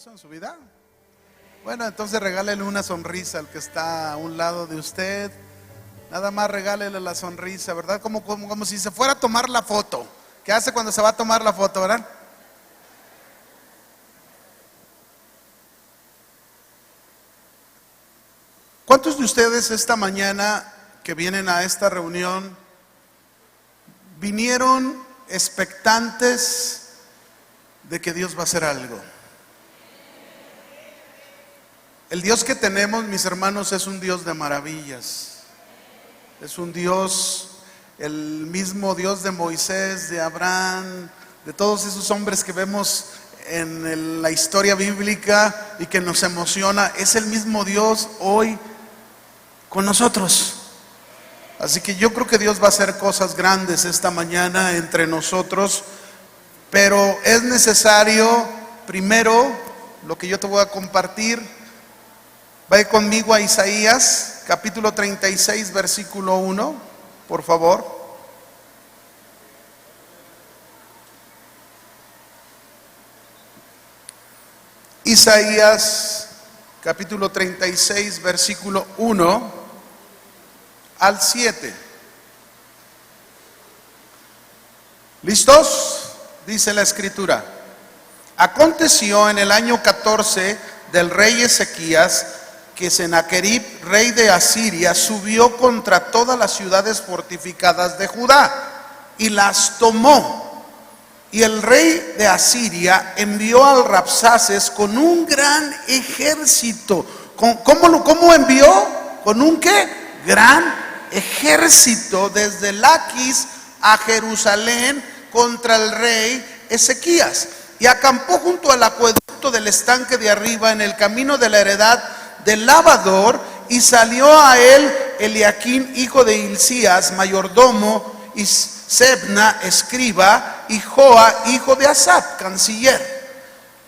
pasó en su vida? Bueno, entonces regálele una sonrisa al que está a un lado de usted. Nada más regálele la sonrisa, ¿verdad? Como si se fuera a tomar la foto. ¿Qué hace cuando se va a tomar la foto, verdad? ¿Cuántos de ustedes esta mañana que vienen a esta reunión vinieron expectantes de que Dios va a hacer algo? El Dios que tenemos, mis hermanos, es un Dios de maravillas. Es un Dios, el mismo Dios de Moisés, de Abraham, de todos esos hombres que vemos en la historia bíblica y que nos emociona. Es el mismo Dios hoy con nosotros. Así que yo creo que Dios va a hacer cosas grandes esta mañana entre nosotros, pero es necesario, primero, lo que yo te voy a compartir. Vaya conmigo a Isaías, capítulo 36, versículo 1, por favor. Isaías, capítulo 36, versículo 1 al 7. ¿Listos? Dice la escritura. Aconteció en el año 14 del rey Ezequías que Sennacherib, rey de Asiria, subió contra todas las ciudades fortificadas de Judá y las tomó. Y el rey de Asiria envió al Rabsaces con un gran ejército. ¿Cómo envió? ¿Con un qué? Gran ejército desde Laquis a Jerusalén contra el rey Ezequías. Y acampó junto al acueducto del estanque de arriba en el camino de la heredad del lavador, y salió a él Eliaquín, hijo de Hilcías, mayordomo, y Sebna, escriba, y Joa, hijo de Asaf, canciller,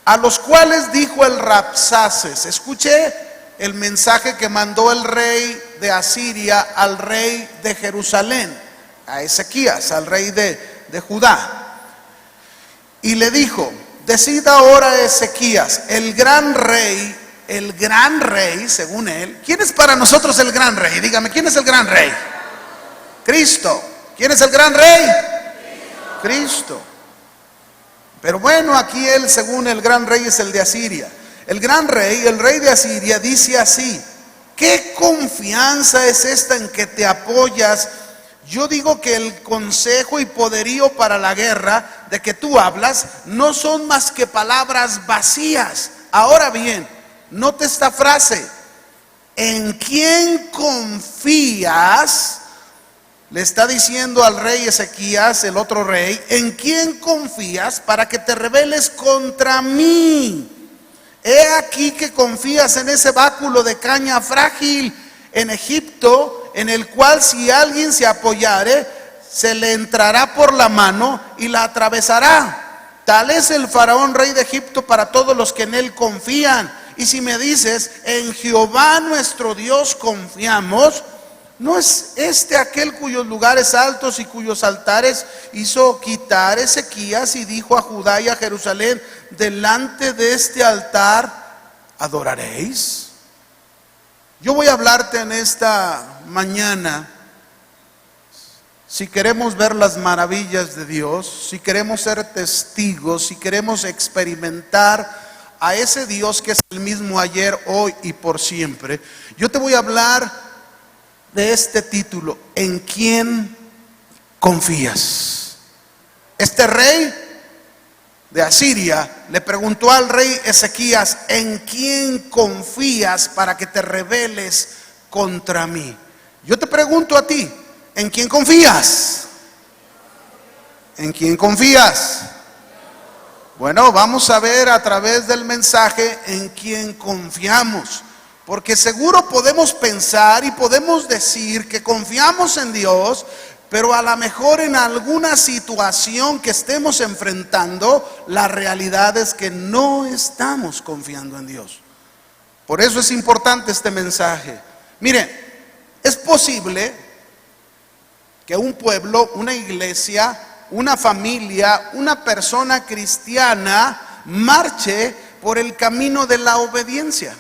a los cuales dijo el Rabsaces. Escuche el mensaje que mandó el rey de Asiria al rey de Jerusalén, a Ezequías, al rey de Judá, y le dijo: decid ahora, Ezequías, el gran rey, según él. ¿Quién es para nosotros el gran rey? Dígame, ¿quién es el gran rey? Cristo. ¿Quién es el gran rey? Cristo. Pero bueno, aquí él, según el gran rey, es el de Asiria. El gran rey, el rey de Asiria, dice así: ¿qué confianza es esta en que te apoyas? Yo digo que el consejo y poderío para la guerra de que tú hablas no son más que palabras vacías. Ahora bien, note esta frase: ¿en quién confías? Le está diciendo al rey Ezequías, el otro rey, ¿en quién confías para que te rebeles contra mí? He aquí que confías en ese báculo de caña frágil en Egipto, en el cual si alguien se apoyare, se le entrará por la mano y la atravesará. Tal es el faraón rey de Egipto para todos los que en él confían. Y si me dices: en Jehová nuestro Dios confiamos, ¿no es este aquel cuyos lugares altos y cuyos altares hizo quitar Ezequías, y dijo a Judá y a Jerusalén: delante de este altar adoraréis? Yo voy a hablarte en esta mañana. Si queremos ver las maravillas de Dios, si queremos ser testigos, si queremos experimentar a ese Dios que es el mismo ayer, hoy y por siempre, yo te voy a hablar de este título: ¿en quién confías? Este rey de Asiria le preguntó al rey Ezequías: ¿en quién confías para que te rebeles contra mí? Yo te pregunto a ti: ¿en quién confías? ¿En quién confías? Bueno, vamos a ver a través del mensaje en quién confiamos, porque seguro podemos pensar y podemos decir que confiamos en Dios, pero a lo mejor en alguna situación que estemos enfrentando, la realidad es que no estamos confiando en Dios. Por eso es importante este mensaje. Mire, es posible que un pueblo, una iglesia, una familia, una persona cristiana marche por el camino de la obediencia.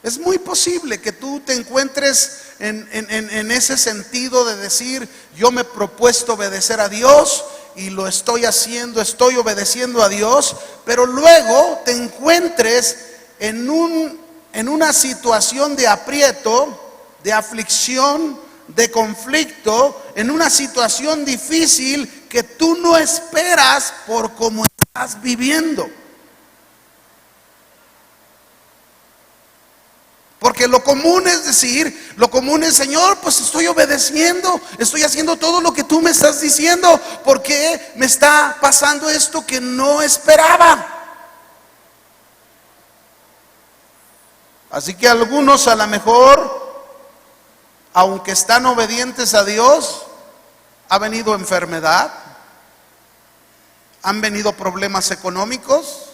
Es muy posible que tú te encuentres en ese sentido de decir: yo me he propuesto obedecer a Dios y lo estoy haciendo, estoy obedeciendo a Dios, pero luego te encuentres en una situación de aprieto, de aflicción, de conflicto, en una situación difícil que tú no esperas por cómo estás viviendo. Porque lo común es decir, Señor, pues estoy obedeciendo, estoy haciendo todo lo que tú me estás diciendo, ¿por qué me está pasando esto que no esperaba? Así que algunos a lo mejor, aunque están obedientes a Dios, ha venido enfermedad, han venido problemas económicos.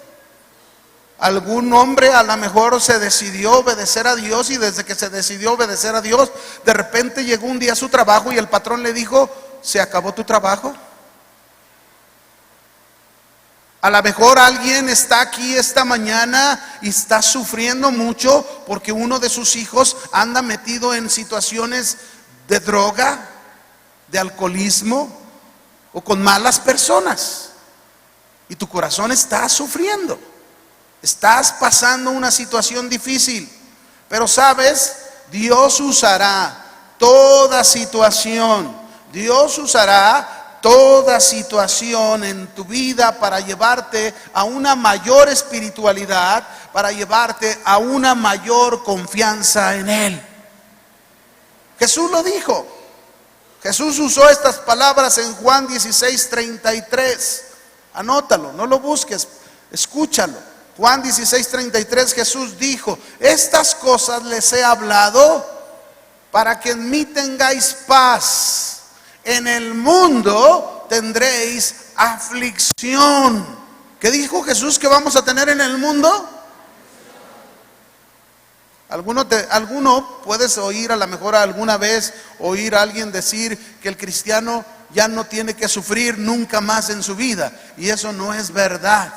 Algún hombre a lo mejor se decidió obedecer a Dios, y desde que se decidió obedecer a Dios, de repente llegó un día a su trabajo y el patrón le dijo: ¿se acabó tu trabajo? A lo mejor alguien está aquí esta mañana y está sufriendo mucho porque uno de sus hijos anda metido en situaciones de droga, de alcoholismo o con malas personas, y tu corazón está sufriendo. Estás pasando una situación difícil, pero sabes, Dios usará toda situación. Dios usará toda situación en tu vida para llevarte a una mayor espiritualidad, para llevarte a una mayor confianza en Él. Jesús lo dijo. Jesús usó estas palabras en Juan 16:33. Anótalo, no lo busques, escúchalo. Juan 16:33, Jesús dijo: estas cosas les he hablado para que en mí tengáis paz. En el mundo tendréis aflicción. ¿Qué dijo Jesús que vamos a tener en el mundo? Alguno puedes oír, a lo mejor alguna vez oír a alguien decir que el cristiano ya no tiene que sufrir nunca más en su vida, y eso no es verdad.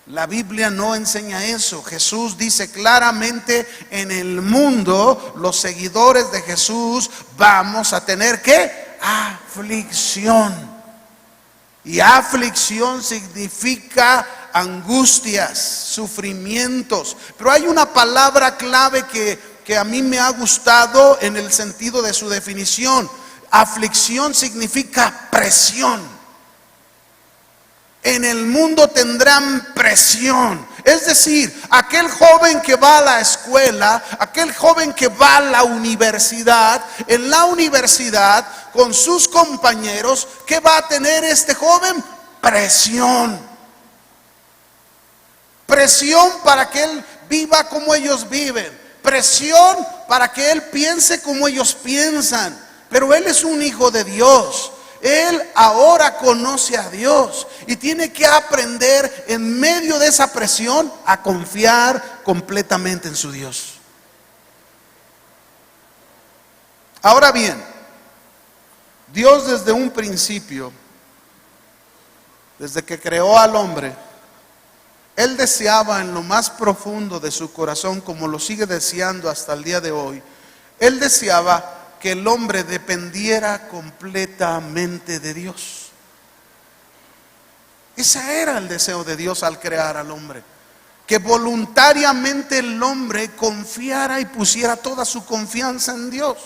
La Biblia no enseña eso. Jesús dice claramente: en el mundo, los seguidores de Jesús vamos a tener ¿qué? Aflicción. Y aflicción significa angustias, sufrimientos. Pero hay una palabra clave que a mí me ha gustado en el sentido de su definición. Aflicción significa presión. En el mundo tendrán presión. Es decir, aquel joven que va a la escuela, aquel joven que va a la universidad, en la universidad con sus compañeros, ¿qué va a tener este joven? Presión. Presión para que él viva como ellos viven. Presión para que él piense como ellos piensan. Pero él es un hijo de Dios. Él ahora conoce a Dios y tiene que aprender en medio de esa presión a confiar completamente en su Dios. Ahora bien, Dios desde un principio, desde que creó al hombre, Él deseaba en lo más profundo de su corazón, como lo sigue deseando hasta el día de hoy, Él deseaba que el hombre dependiera completamente de Dios. Ese era el deseo de Dios al crear al hombre, que voluntariamente el hombre confiara y pusiera toda su confianza en Dios.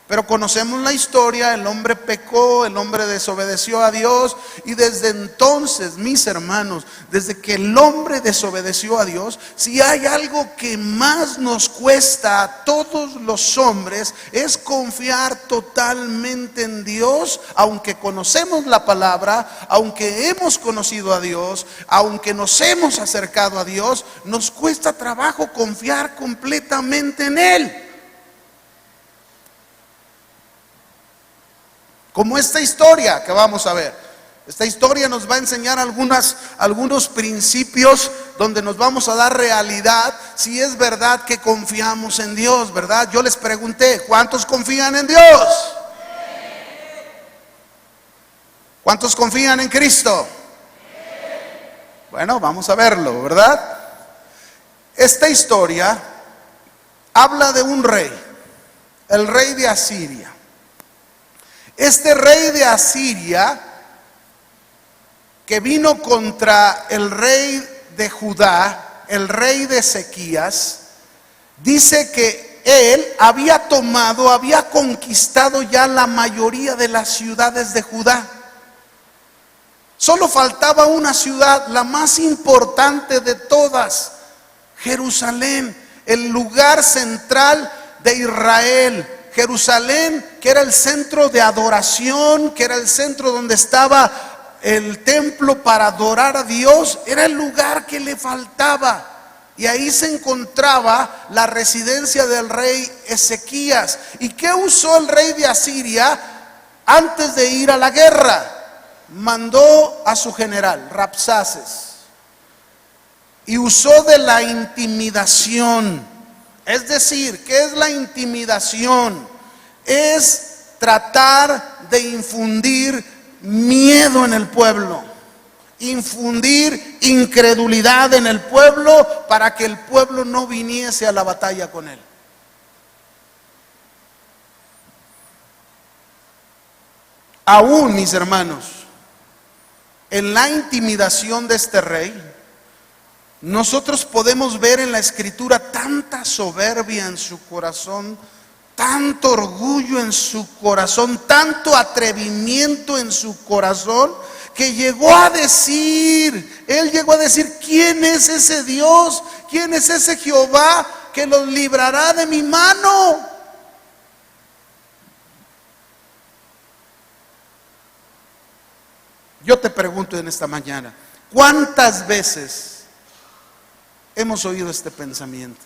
Pero conocemos la historia: el hombre pecó, el hombre desobedeció a Dios, y desde entonces, mis hermanos, desde que el hombre desobedeció a Dios, si hay algo que más nos cuesta a todos los hombres, es confiar totalmente en Dios. Aunque conocemos la palabra, aunque hemos conocido a Dios, aunque nos hemos acercado a Dios, nos cuesta trabajo confiar completamente en Él. Como esta historia que vamos a ver. Esta historia nos va a enseñar algunos principios donde nos vamos a dar realidad si es verdad que confiamos en Dios, ¿verdad? Yo les pregunté: ¿cuántos confían en Dios? ¿Cuántos confían en Cristo? Bueno, vamos a verlo, ¿verdad? Esta historia habla de un rey, el rey de Asiria. Este rey de Asiria, que vino contra el rey de Judá, el rey de Ezequías, dice que él había conquistado ya la mayoría de las ciudades de Judá. Solo faltaba una ciudad, la más importante de todas, Jerusalén, el lugar central de Israel. Jerusalén, que era el centro de adoración, que era el centro donde estaba el templo para adorar a Dios, era el lugar que le faltaba. Y ahí se encontraba la residencia del rey Ezequías. ¿Y qué usó el rey de Asiria antes de ir a la guerra? Mandó a su general, Rabsaces, y usó de la intimidación. Es decir, ¿qué es la intimidación? Es tratar de infundir miedo en el pueblo, infundir incredulidad en el pueblo para que el pueblo no viniese a la batalla con él. Aún, mis hermanos, en la intimidación de este rey, nosotros podemos ver en la Escritura tanta soberbia en su corazón, tanto orgullo en su corazón, tanto atrevimiento en su corazón, que él llegó a decir, ¿quién es ese Dios? ¿Quién es ese Jehová que los librará de mi mano? Yo te pregunto en esta mañana, ¿cuántas veces hemos oído este pensamiento?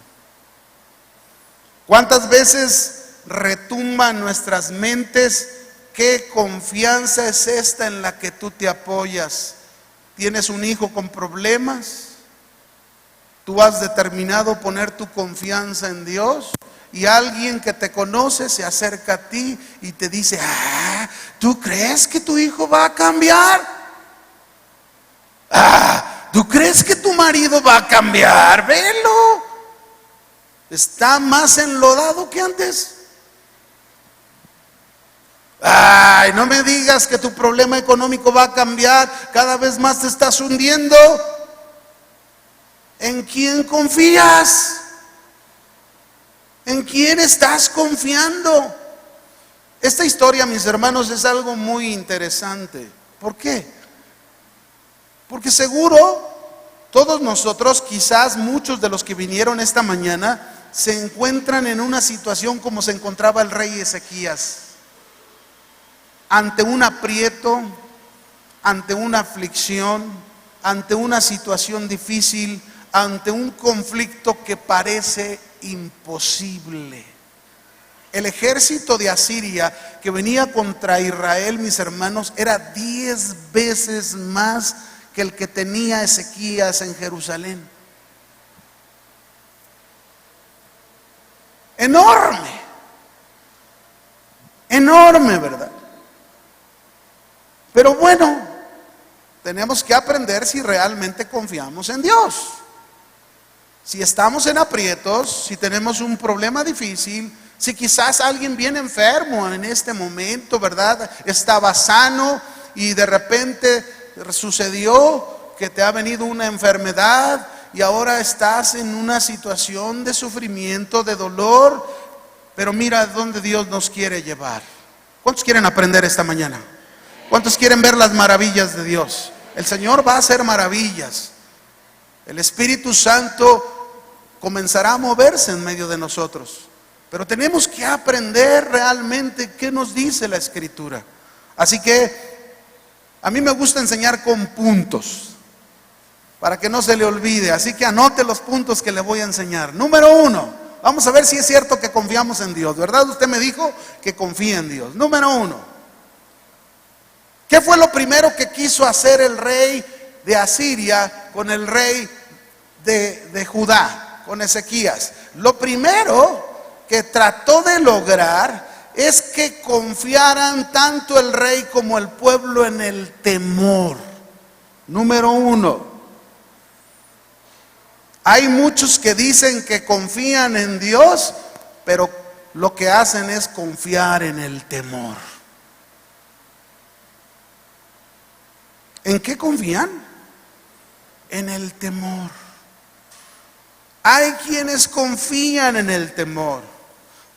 ¿Cuántas veces retumba en nuestras mentes? ¿Qué confianza es esta en la que tú te apoyas? ¿Tienes un hijo con problemas? ¿Tú has determinado poner tu confianza en Dios? Y alguien que te conoce se acerca a ti y te dice, ¿tú crees que tu hijo va a cambiar? ¿Tú crees que tu marido va a cambiar? Velo, está más enlodado que antes. No me digas que tu problema económico va a cambiar, cada vez más te estás hundiendo. ¿En quién confías? ¿En quién estás confiando? Esta historia, mis hermanos, es algo muy interesante. ¿Por qué? Porque seguro todos nosotros, quizás muchos de los que vinieron esta mañana, se encuentran en una situación como se encontraba el rey Ezequías, ante un aprieto, ante una aflicción, ante una situación difícil, ante un conflicto que parece imposible. El ejército de Asiria que venía contra Israel, mis hermanos, era 10 veces más que el que tenía Ezequías en Jerusalén. Enorme, enorme, ¿verdad? Pero bueno, tenemos que aprender si realmente confiamos en Dios. Si estamos en aprietos, si tenemos un problema difícil, si quizás alguien viene enfermo en este momento, ¿verdad? Estaba sano y de repente sucedió que te ha venido una enfermedad y ahora estás en una situación de sufrimiento, de dolor, pero mira dónde Dios nos quiere llevar. ¿Cuántos quieren aprender esta mañana? ¿Cuántos quieren ver las maravillas de Dios? El Señor va a hacer maravillas. El Espíritu Santo comenzará a moverse en medio de nosotros. Pero tenemos que aprender realmente qué nos dice la Escritura. Así que a mí me gusta enseñar con puntos, para que no se le olvide. Así que anote los puntos que le voy a enseñar. Número 1, vamos a ver si es cierto que confiamos en Dios, ¿verdad? Usted me dijo que confía en Dios. Número 1. ¿Qué fue lo primero que quiso hacer el rey de Asiria con el rey de Judá, con Ezequías? Lo primero que trató de lograr es que confiaran tanto el rey como el pueblo en el temor. Número 1. Hay muchos que dicen que confían en Dios, pero lo que hacen es confiar en el temor. ¿En qué confían? En el temor. Hay quienes confían en el temor,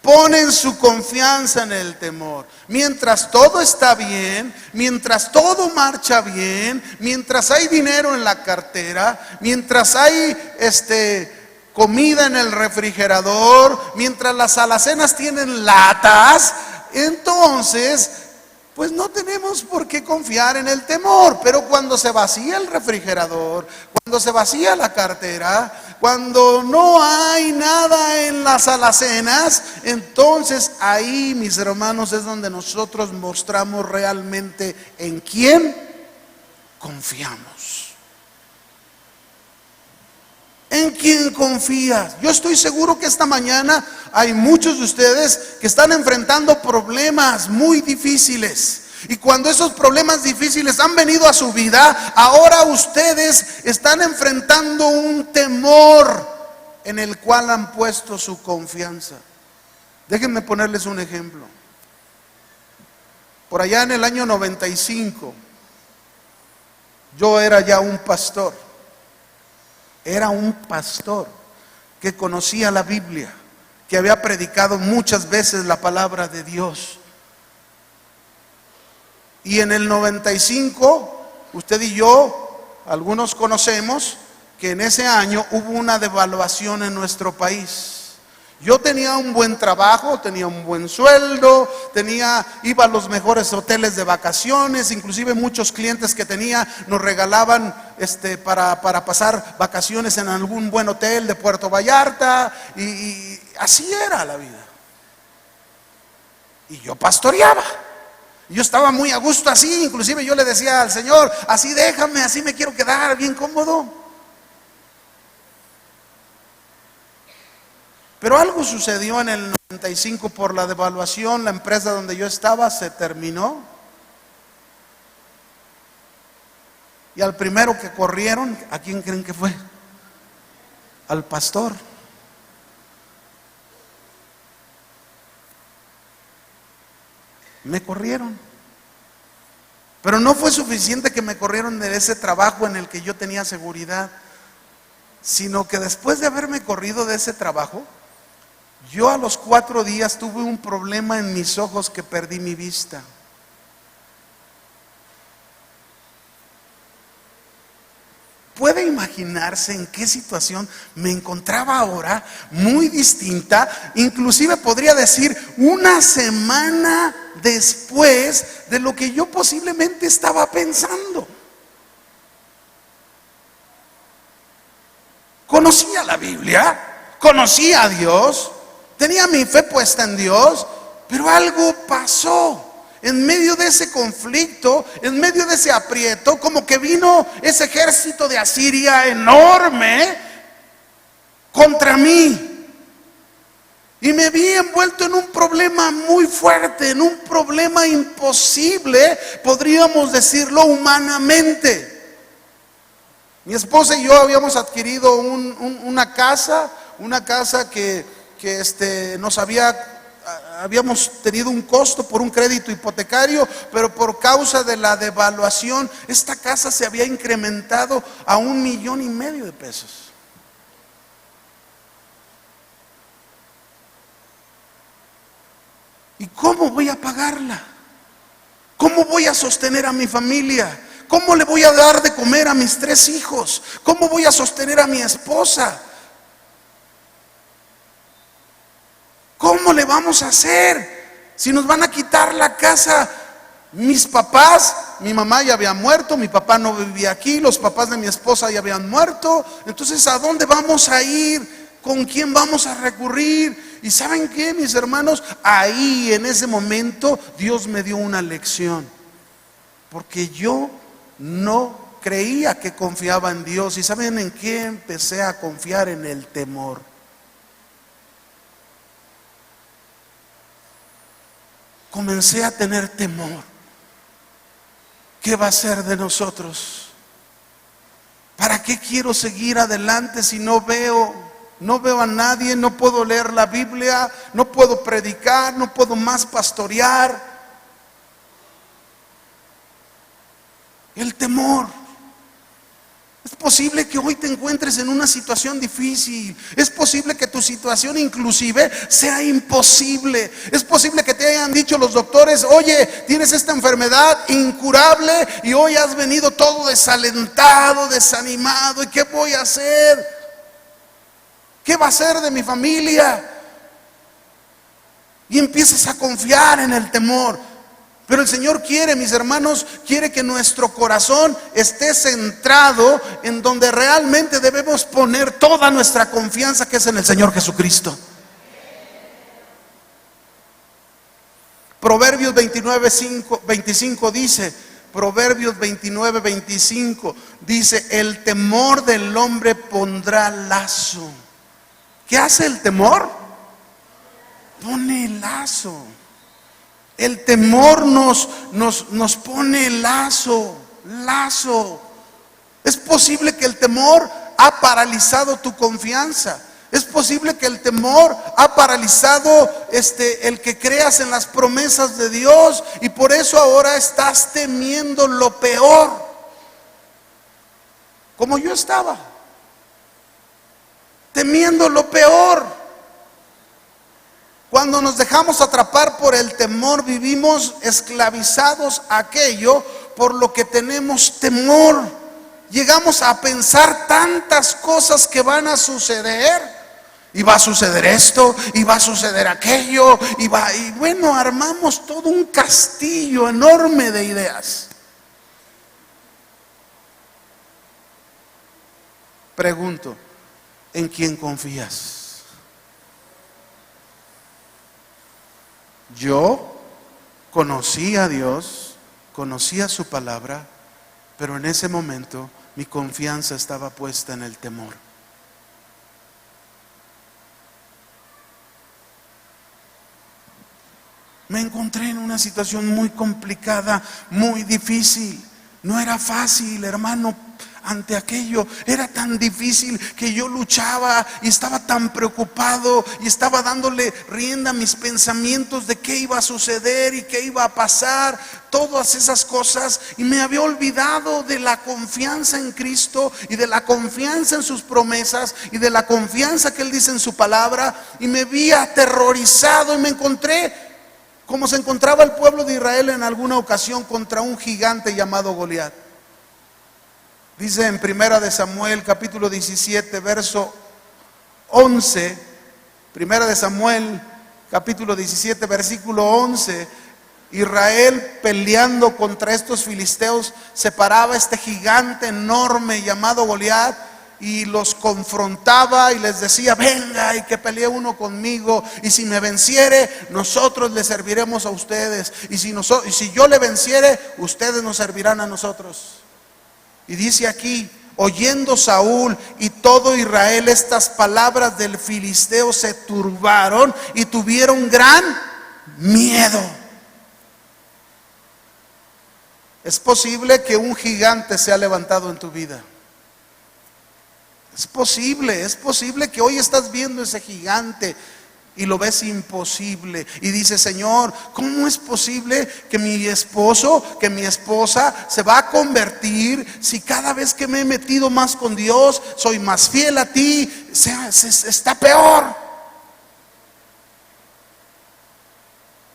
ponen su confianza en el temor. Mientras todo está bien, mientras todo marcha bien, mientras hay dinero en la cartera, mientras hay comida en el refrigerador, mientras las alacenas tienen latas, entonces pues no tenemos por qué confiar en el temor. Pero cuando se vacía el refrigerador, cuando se vacía la cartera, cuando no hay nada en las alacenas, entonces ahí, mis hermanos, es donde nosotros mostramos realmente en quién confiamos. ¿En quién confías? Yo estoy seguro que esta mañana hay muchos de ustedes que están enfrentando problemas muy difíciles. Y cuando esos problemas difíciles han venido a su vida, ahora ustedes están enfrentando un temor en el cual han puesto su confianza. Déjenme ponerles un ejemplo. Por allá en el año 95, yo era ya un pastor. Era un pastor que conocía la Biblia, que había predicado muchas veces la palabra de Dios. Y en el 95, usted y yo, algunos conocemos que en ese año hubo una devaluación en nuestro país. Yo tenía un buen trabajo, tenía un buen sueldo, iba a los mejores hoteles de vacaciones, inclusive muchos clientes que tenía nos regalaban para pasar vacaciones en algún buen hotel de Puerto Vallarta, y así era la vida. Y yo pastoreaba. Yo estaba muy a gusto así, inclusive yo le decía al Señor, así déjame, así me quiero quedar bien cómodo. Pero algo sucedió en el 95 por la devaluación. La empresa donde yo estaba se terminó. Y al primero que corrieron, ¿a quién creen que fue? Al pastor. Me corrieron. Pero no fue suficiente que me corrieron de ese trabajo en el que yo tenía seguridad, sino que después de haberme corrido de ese trabajo, yo a los 4 días tuve un problema en mis ojos que perdí mi vista. ¿Puede imaginarse en qué situación me encontraba ahora? Muy distinta, inclusive podría decir una semana después de lo que yo posiblemente estaba pensando. Conocía la Biblia, conocía a Dios, tenía mi fe puesta en Dios, pero algo pasó. En medio de ese conflicto, en medio de ese aprieto, como que vino ese ejército de Asiria enorme contra mí. Y me vi envuelto en un problema muy fuerte, en un problema imposible, podríamos decirlo humanamente. Mi esposa y yo habíamos adquirido una casa que habíamos tenido un costo por un crédito hipotecario, pero por causa de la devaluación, esta casa se había incrementado a $1.5 millones de pesos. ¿Y cómo voy a pagarla? ¿Cómo voy a sostener a mi familia? ¿Cómo le voy a dar de comer a mis 3 hijos? ¿Cómo voy a sostener a mi esposa? ¿Cómo le vamos a hacer si nos van a quitar la casa? Mis papás, mi mamá ya había muerto, mi papá no vivía aquí, los papás de mi esposa ya habían muerto. Entonces, ¿a dónde vamos a ir? ¿Con quién vamos a recurrir? Y ¿saben qué, mis hermanos? Ahí, en ese momento, Dios me dio una lección. Porque yo no creía que confiaba en Dios. ¿Y saben en qué empecé a confiar? En el temor. Comencé a tener temor. ¿Qué va a ser de nosotros? ¿Para ¿para qué quiero seguir adelante si no veo a nadie, no puedo leer la Biblia, no puedo predicar, no puedo más pastorear? El temor. Es posible que hoy te encuentres en una situación difícil. Es posible que tu situación inclusive sea imposible. Es posible que te hayan dicho los doctores: oye, tienes esta enfermedad incurable, y hoy has venido todo desalentado, desanimado. ¿Y qué voy a hacer? ¿Qué va a ser de mi familia? Y empiezas a confiar en el temor. Pero el Señor quiere, mis hermanos, quiere que nuestro corazón esté centrado en donde realmente debemos poner toda nuestra confianza, que es en el Señor Jesucristo. Proverbios 25 dice, Proverbios 25 dice: el temor del hombre pondrá lazo. ¿Qué hace el temor? Pone lazo. El temor nos pone lazo. Es posible que el temor ha paralizado tu confianza. Es posible que el temor ha paralizado el que creas en las promesas de Dios, y por eso ahora estás temiendo lo peor, como yo estaba, temiendo lo peor. Cuando nos dejamos atrapar por el temor, vivimos esclavizados a aquello por lo que tenemos temor. Llegamos a pensar tantas cosas que van a suceder, y va a suceder esto, y va a suceder aquello, y bueno, armamos todo un castillo enorme de ideas. Pregunto, ¿en quién confías? Yo conocí a Dios, conocía su palabra, pero en ese momento mi confianza estaba puesta en el temor. Me encontré en una situación muy complicada, muy difícil. No era fácil, hermano. Ante aquello era tan difícil que yo luchaba y estaba tan preocupado y estaba dándole rienda a mis pensamientos de qué iba a suceder y qué iba a pasar, todas esas cosas, y me había olvidado de la confianza en Cristo y de la confianza en sus promesas y de la confianza que Él dice en su palabra, y me vi aterrorizado y me encontré como se encontraba el pueblo de Israel en alguna ocasión contra un gigante llamado Goliat. Dice en Primera de Samuel, capítulo 17, verso 11, Primera de Samuel, capítulo 17, versículo 11, Israel peleando contra estos filisteos, se paraba este gigante enorme llamado Goliat y los confrontaba y les decía: venga y que pelee uno conmigo, y si me venciere, nosotros le serviremos a ustedes, y si yo le venciere, ustedes nos servirán a nosotros. Y dice aquí: oyendo Saúl y todo Israel estas palabras del filisteo, se turbaron y tuvieron gran miedo. Es posible que un gigante sea levantado en tu vida. Es posible que hoy estás viendo ese gigante y lo ves imposible, y dices: Señor, ¿cómo es posible que mi esposo, que mi esposa se va a convertir si cada vez que me he metido más con Dios, soy más fiel a ti, está peor?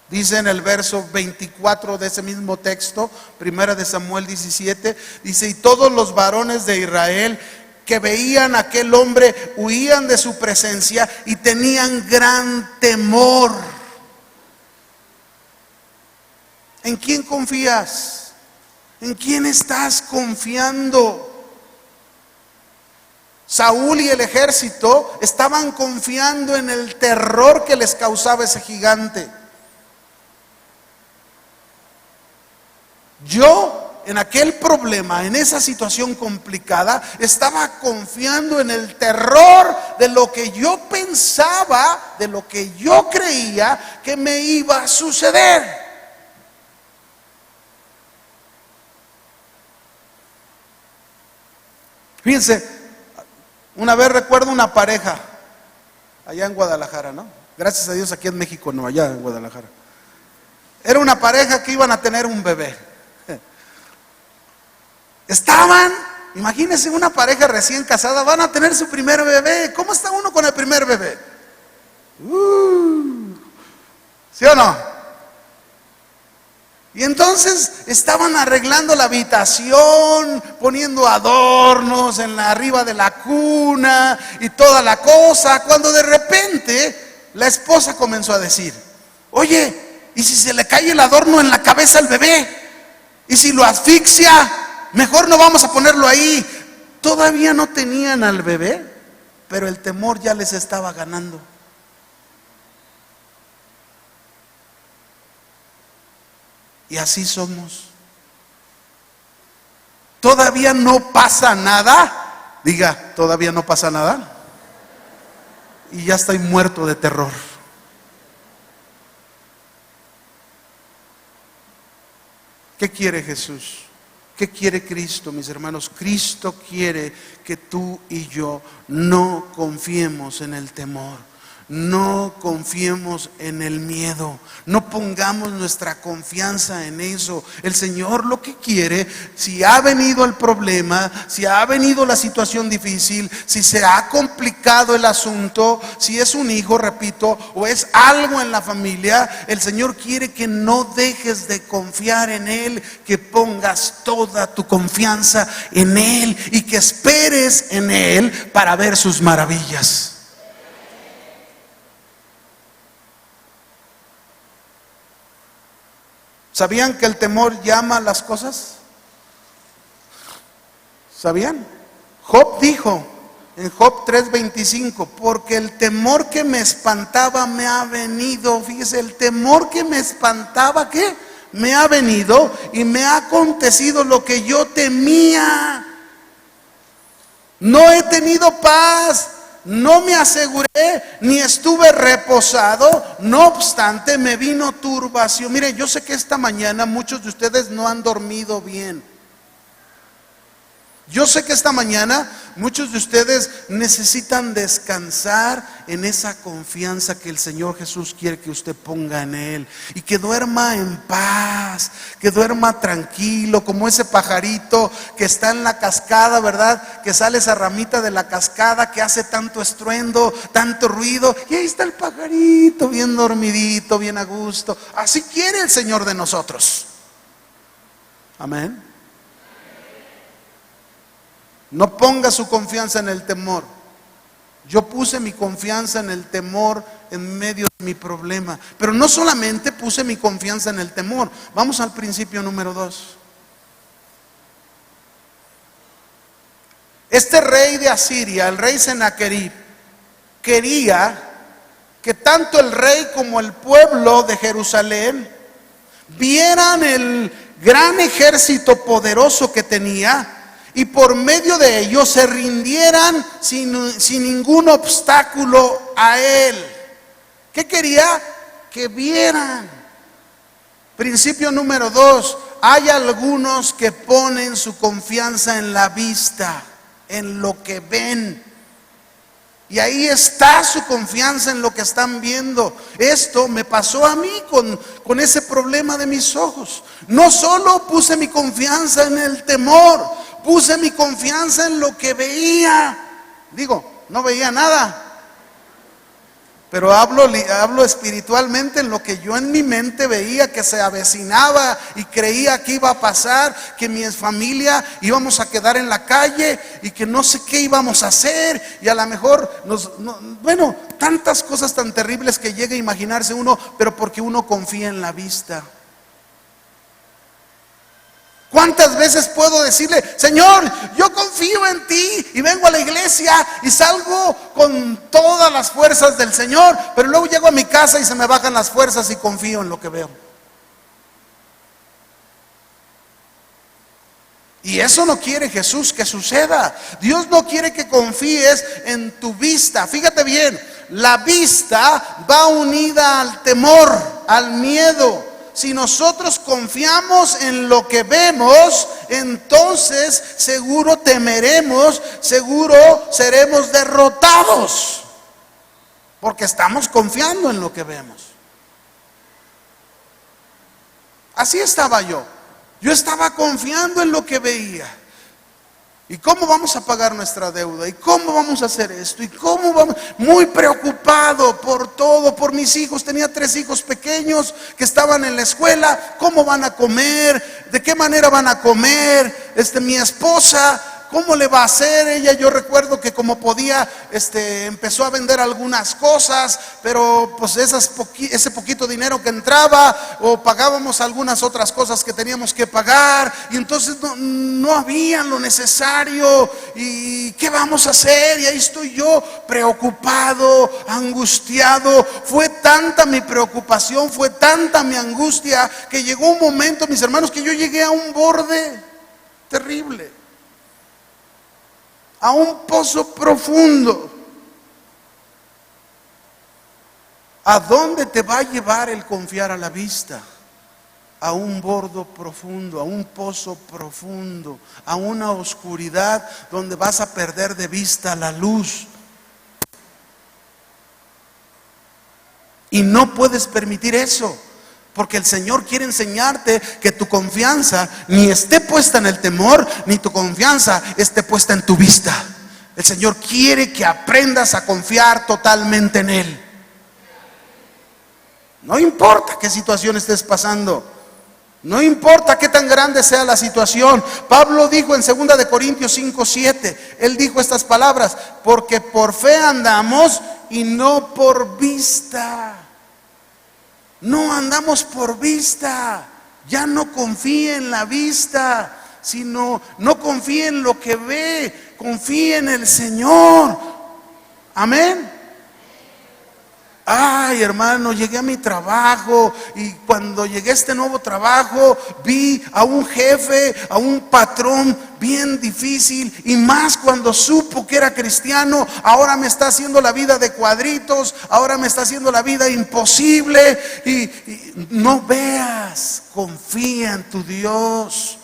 Dice en el verso 24 de ese mismo texto, Primera de Samuel 17, dice: y todos los varones de Israel que veían a aquel hombre huían de su presencia y tenían gran temor. ¿En quién confías? ¿En quién estás confiando? Saúl y el ejército estaban confiando en el terror que les causaba ese gigante. Yo, en aquel problema, en esa situación complicada, estaba confiando en el terror de lo que yo pensaba, de lo que yo creía que me iba a suceder. Fíjense, una vez recuerdo una pareja allá en Guadalajara, ¿no? Gracias a Dios aquí en México, no, allá en Guadalajara. Era una pareja que iban a tener un bebé. Estaban, imagínense, una pareja recién casada, van a tener su primer bebé. ¿Cómo está uno con el primer bebé? ¿Sí o no? Y entonces estaban arreglando la habitación, poniendo adornos arriba de la cuna y toda la cosa, cuando de repente la esposa comenzó a decir: oye, ¿y si se le cae el adorno en la cabeza al bebé? ¿Y si lo asfixia? Mejor no vamos a ponerlo ahí. Todavía no tenían al bebé, pero el temor ya les estaba ganando. Y así somos. Todavía no pasa nada. Diga, todavía no pasa nada. Y ya estoy muerto de terror. ¿Qué quiere Jesús? ¿Qué quiere Cristo, mis hermanos? Cristo quiere que tú y yo no confiemos en el temor. No confiemos en el miedo, no pongamos nuestra confianza en eso. El Señor lo que quiere, si ha venido el problema, si ha venido la situación difícil, si se ha complicado el asunto, si es un hijo, repito, o es algo en la familia, el Señor quiere que no dejes de confiar en Él, que pongas toda tu confianza en Él y que esperes en Él para ver sus maravillas. ¿Sabían que el temor llama las cosas? ¿Sabían? Job dijo en Job 3:25, porque el temor que me espantaba me ha venido. Fíjese, el temor que me espantaba, ¿qué? Me ha venido y me ha acontecido lo que yo temía. No he tenido paz. No me aseguré ni estuve reposado, no obstante me vino turbación. Mire, yo sé que esta mañana muchos de ustedes no han dormido bien. Yo sé que esta mañana muchos de ustedes necesitan descansar en esa confianza que el Señor Jesús quiere que usted ponga en Él. Y que duerma en paz, que duerma tranquilo, como ese pajarito que está en la cascada, ¿verdad? Que sale esa ramita de la cascada que hace tanto estruendo, tanto ruido. Y ahí está el pajarito bien dormidito, bien a gusto. Así quiere el Señor de nosotros. Amén. No ponga su confianza en el temor. Yo puse mi confianza en el temor en medio de mi problema. Pero no solamente puse mi confianza en el temor. Vamos al principio número 2. Este rey de Asiria, el rey Senaquerib, quería que tanto el rey como el pueblo de Jerusalén vieran el gran ejército poderoso que tenía, y por medio de ellos se rindieran sin ningún obstáculo a él. ¿Qué quería? Que vieran. Principio número 2. Hay algunos que ponen su confianza en la vista, en lo que ven. Y ahí está su confianza en lo que están viendo. Esto me pasó a mí con ese problema de mis ojos. No solo puse mi confianza en el temor, puse mi confianza en lo que veía. Digo, no veía nada, pero hablo espiritualmente en lo que yo en mi mente veía que se avecinaba y creía que iba a pasar, que mi familia íbamos a quedar en la calle y que no sé qué íbamos a hacer, y a lo mejor tantas cosas tan terribles que llega a imaginarse uno, pero porque uno confía en la vista. ¿Cuántas veces puedo decirle: Señor, yo confío en ti, y vengo a la iglesia y salgo con todas las fuerzas del Señor, pero luego llego a mi casa y se me bajan las fuerzas y confío en lo que veo? Y eso no quiere Jesús que suceda. Dios no quiere que confíes en tu vista. Fíjate bien, la vista va unida al temor, al miedo. Si nosotros confiamos en lo que vemos, entonces seguro temeremos, seguro seremos derrotados, porque estamos confiando en lo que vemos. Así estaba yo. Yo estaba confiando en lo que veía. ¿Y cómo vamos a pagar nuestra deuda? ¿Y cómo vamos a hacer esto? ¿Y cómo vamos? Muy preocupado por todo, por mis hijos. Tenía 3 hijos pequeños que estaban en la escuela. ¿Cómo van a comer? ¿De qué manera van a comer? Mi esposa, ¿cómo le va a hacer ella? Yo recuerdo que como podía, empezó a vender algunas cosas, pero pues ese poquito dinero que entraba, o pagábamos algunas otras cosas que teníamos que pagar, y entonces no había lo necesario. ¿Y qué vamos a hacer? Y ahí estoy yo preocupado, angustiado. Fue tanta mi preocupación, fue tanta mi angustia, que llegó un momento, mis hermanos, que yo llegué a un borde terrible, a un pozo profundo. ¿A dónde te va a llevar el confiar a la vista? A un borde profundo, a un pozo profundo, a una oscuridad donde vas a perder de vista la luz. Y no puedes permitir eso, porque el Señor quiere enseñarte que tu confianza ni esté puesta en el temor, ni tu confianza esté puesta en tu vista. El Señor quiere que aprendas a confiar totalmente en Él. No importa qué situación estés pasando, no importa qué tan grande sea la situación. Pablo dijo en 2 de Corintios 5:7, él dijo estas palabras: porque por fe andamos y no por vista. No andamos por vista. Ya no confíe en la vista, sino no confíe en lo que ve, confíe en el Señor. Amén. Ay, hermano, llegué a mi trabajo, y cuando llegué a este nuevo trabajo vi a un jefe, a un patrón bien difícil, y más cuando supo que era cristiano. Ahora me está haciendo la vida de cuadritos, ahora me está haciendo la vida imposible. Y no veas, confía en tu Dios.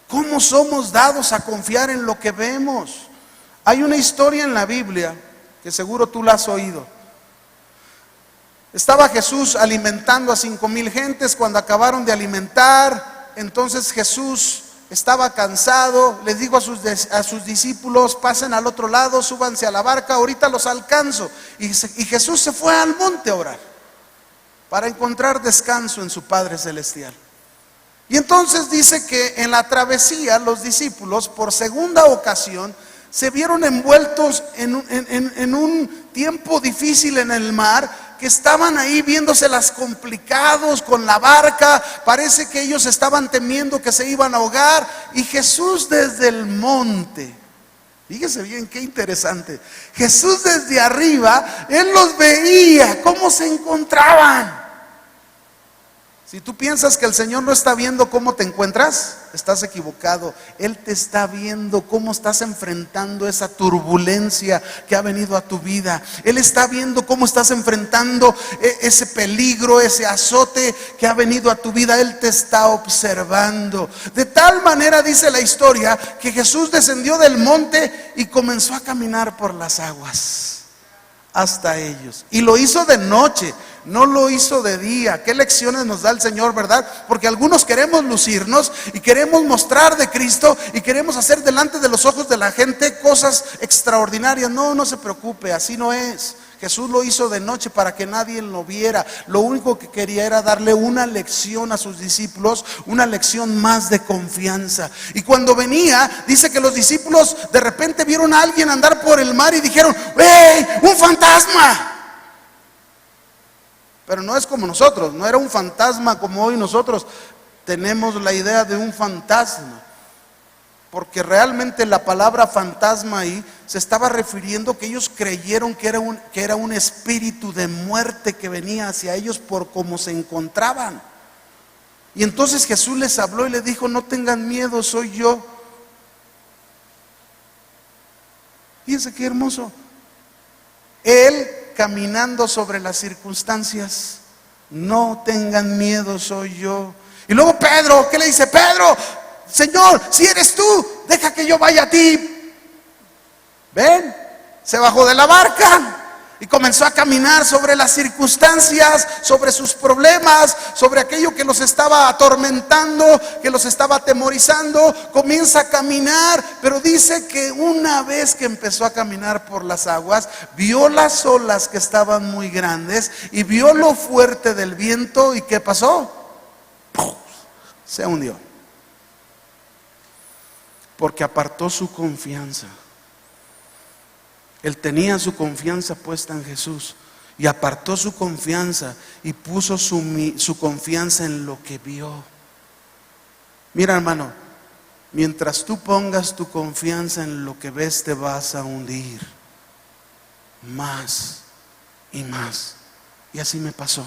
¿Cómo somos dados a confiar en lo que vemos? Hay una historia en la Biblia que seguro tú la has oído. Estaba Jesús alimentando a 5,000 gentes. Cuando acabaron de alimentar, entonces Jesús estaba cansado. Les dijo a sus discípulos: pasen al otro lado, súbanse a la barca, ahorita los alcanzo. Y Jesús se fue al monte a orar para encontrar descanso en su Padre Celestial. Y entonces dice que en la travesía los discípulos, por segunda ocasión, se vieron envueltos en un tiempo difícil en el mar, que estaban ahí viéndoselas complicados con la barca. Parece que ellos estaban temiendo que se iban a ahogar. Y Jesús desde el monte, fíjese bien qué interesante, Jesús desde arriba, Él los veía cómo se encontraban. Si tú piensas que el Señor no está viendo cómo te encuentras, estás equivocado. Él te está viendo cómo estás enfrentando esa turbulencia que ha venido a tu vida. Él está viendo cómo estás enfrentando ese peligro, ese azote que ha venido a tu vida. Él te está observando. De tal manera, dice la historia, que Jesús descendió del monte y comenzó a caminar por las aguas hasta ellos. Y lo hizo de noche, no lo hizo de día. Qué lecciones nos da el Señor, ¿verdad? Porque algunos queremos lucirnos y queremos mostrar de Cristo y queremos hacer delante de los ojos de la gente cosas extraordinarias. No se preocupe, así no es. Jesús lo hizo de noche para que nadie lo viera. Lo único que quería era darle una lección a sus discípulos, una lección más de confianza. Y cuando venía, dice que los discípulos de repente vieron a alguien andar por el mar y dijeron: ¡Hey, un fantasma! Pero no es como nosotros, no era un fantasma como hoy nosotros tenemos la idea de un fantasma. Porque realmente la palabra fantasma ahí se estaba refiriendo que ellos creyeron que era un espíritu de muerte que venía hacia ellos por cómo se encontraban. Y entonces Jesús les habló y les dijo: no tengan miedo, soy yo. Fíjense qué hermoso. Él caminando sobre las circunstancias. No tengan miedo, soy yo. Y luego Pedro, ¿qué le dice? Pedro, Señor, si eres tú, deja que yo vaya a ti. ¿Ven? Se bajó de la barca y comenzó a caminar sobre las circunstancias, sobre sus problemas, sobre aquello que los estaba atormentando, que los estaba atemorizando. Comienza a caminar, pero dice que una vez que empezó a caminar por las aguas, vio las olas que estaban muy grandes y vio lo fuerte del viento. ¿Y qué pasó? ¡Puf! Se hundió, porque apartó su confianza. Él tenía su confianza puesta en Jesús y apartó su confianza y puso su confianza en lo que vio. Mira, hermano, mientras tú pongas tu confianza en lo que ves, te vas a hundir más y más. Y así me pasó.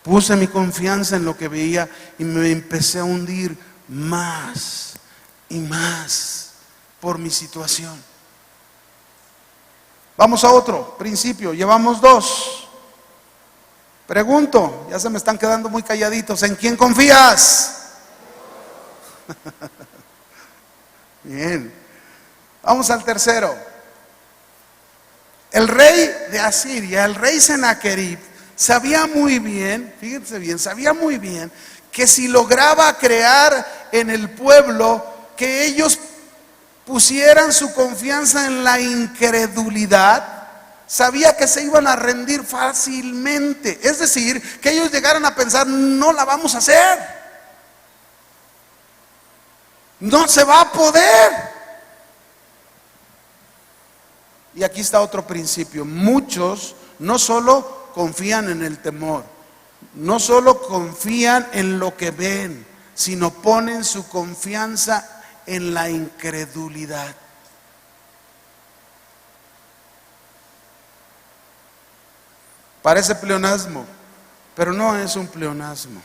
Puse mi confianza en lo que veía y me empecé a hundir más y más por mi situación. Vamos a otro principio, llevamos 2. Pregunto, ya se me están quedando muy calladitos, ¿en quién confías? Bien, vamos al tercero. El rey de Asiria, el rey Sennacherib, sabía muy bien, fíjense bien, sabía muy bien que si lograba crear en el pueblo que ellos pusieran su confianza en la incredulidad, sabía que se iban a rendir fácilmente. Es decir, que ellos llegaran a pensar, no la vamos a hacer, no se va a poder. Y aquí está otro principio. Muchos no solo confían en el temor, no solo confían en lo que ven, sino ponen su confianza en la incredulidad. Parece pleonasmo, pero no es un pleonasmo.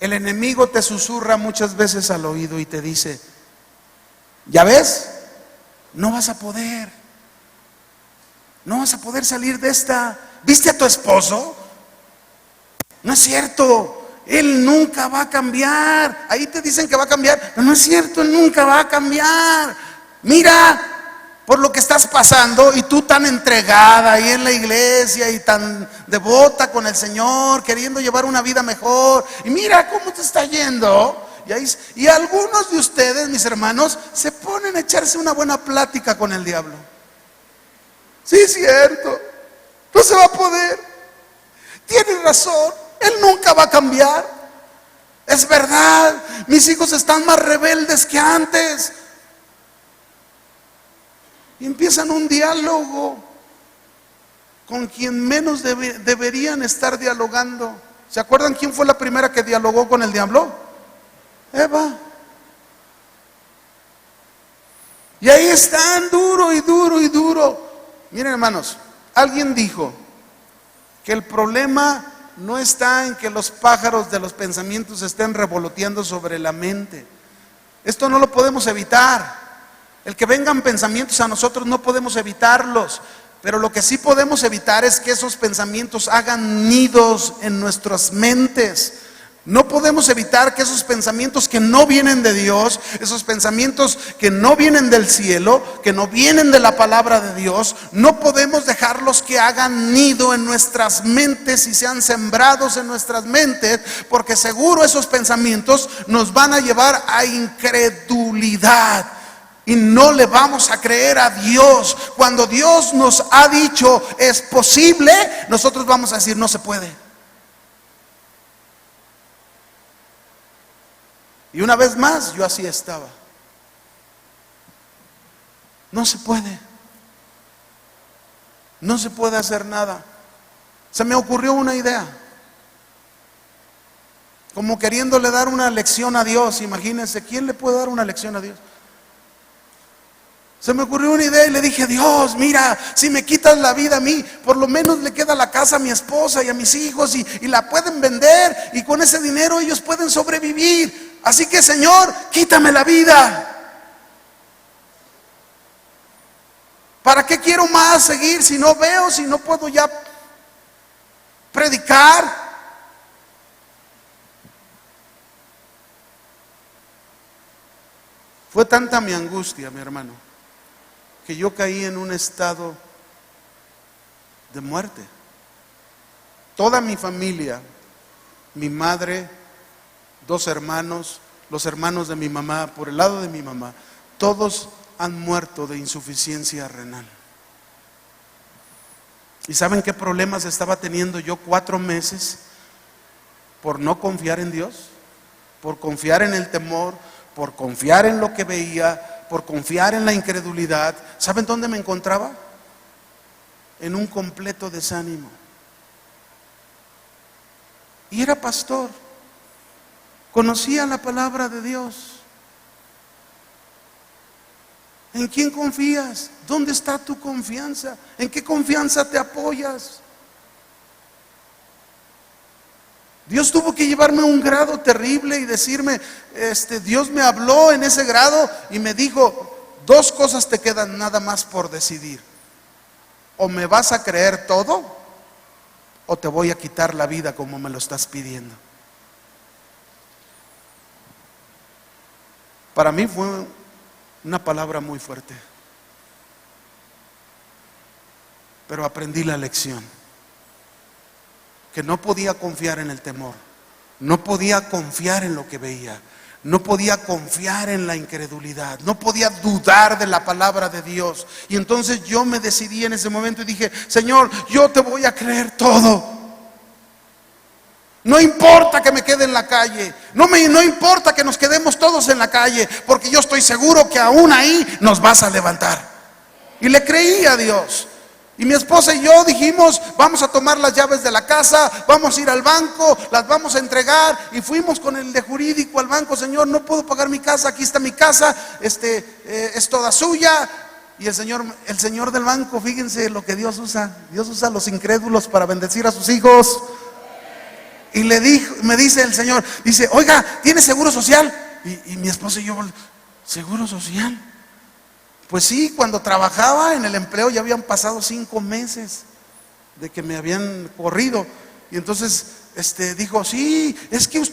El enemigo te susurra muchas veces al oído y te dice, ¿ya ves? No vas a poder. No vas a poder salir de esta. ¿Viste a tu esposo? No es cierto. Él nunca va a cambiar. Ahí te dicen que va a cambiar, pero no es cierto, Él nunca va a cambiar. Mira por lo que estás pasando y tú tan entregada ahí en la iglesia y tan devota con el Señor, queriendo llevar una vida mejor. Y mira cómo te está yendo. Y algunos de ustedes, mis hermanos, se ponen a echarse una buena plática con el diablo. Sí, es cierto, no se va a poder. Tienes razón. Él nunca va a cambiar. Es verdad, mis hijos están más rebeldes que antes. Y empiezan un diálogo con quien menos deberían estar dialogando. ¿Se acuerdan quién fue la primera que dialogó con el diablo? Eva. Y ahí están, duro y duro y duro. Miren, hermanos, alguien dijo que el problema no está en que los pájaros de los pensamientos estén revoloteando sobre la mente. Esto no lo podemos evitar. El que vengan pensamientos a nosotros no podemos evitarlos, pero lo que sí podemos evitar es que esos pensamientos hagan nidos en nuestras mentes. No podemos evitar que esos pensamientos que no vienen de Dios, esos pensamientos que no vienen del cielo, que no vienen de la palabra de Dios, no podemos dejarlos que hagan nido en nuestras mentes y sean sembrados en nuestras mentes, porque seguro esos pensamientos nos van a llevar a incredulidad. Y no le vamos a creer a Dios. Cuando Dios nos ha dicho es posible, nosotros vamos a decir no se puede. Y una vez más, yo así estaba. No se puede. No se puede hacer nada. Se me ocurrió una idea. Como queriéndole dar una lección a Dios. Imagínense, ¿quién le puede dar una lección a Dios? Se me ocurrió una idea y le dije, Dios, mira, si me quitas la vida a mí, por lo menos le queda la casa a mi esposa y a mis hijos y la pueden vender y con ese dinero ellos pueden sobrevivir. Así que, Señor, quítame la vida. ¿Para qué quiero más seguir si no veo, si no puedo ya predicar? Fue tanta mi angustia, mi hermano, que yo caí en un estado de muerte. Toda mi familia, mi madre, 2 hermanos, los hermanos de mi mamá, por el lado de mi mamá, todos han muerto de insuficiencia renal. ¿Y saben qué problemas estaba teniendo yo 4 meses? Por no confiar en Dios, por confiar en el temor, por confiar en lo que veía, por confiar en la incredulidad. ¿Saben dónde me encontraba? En un completo desánimo. Y era pastor, conocía la palabra de Dios. ¿En quién confías? ¿Dónde está tu confianza? ¿En qué confianza te apoyas? Dios tuvo que llevarme a un grado terrible y decirme, Dios me habló en ese grado y me dijo, 2 cosas te quedan nada más por decidir. O me vas a creer todo, o te voy a quitar la vida como me lo estás pidiendo. Para mí fue una palabra muy fuerte, pero aprendí la lección. Que no podía confiar en el temor, no podía confiar en lo que veía, no podía confiar en la incredulidad, no podía dudar de la palabra de Dios. Y entonces yo me decidí en ese momento y dije, Señor, yo te voy a creer todo. No importa que me quede en la calle, no importa que nos quedemos todos en la calle, porque yo estoy seguro que aún ahí nos vas a levantar. Y le creí a Dios. Y mi esposa y yo dijimos, vamos a tomar las llaves de la casa, vamos a ir al banco, las vamos a entregar. Y fuimos con el de jurídico al banco, Señor, no puedo pagar mi casa, aquí está mi casa, es toda suya. Y el señor del banco, fíjense lo que Dios usa a los incrédulos para bendecir a sus hijos. Y me dice el Señor, dice, oiga, ¿tiene seguro social? Y mi esposa y yo, ¿seguro social? Pues sí, cuando trabajaba en el empleo ya habían pasado 5 meses de que me habían corrido. Y entonces dijo, sí, es que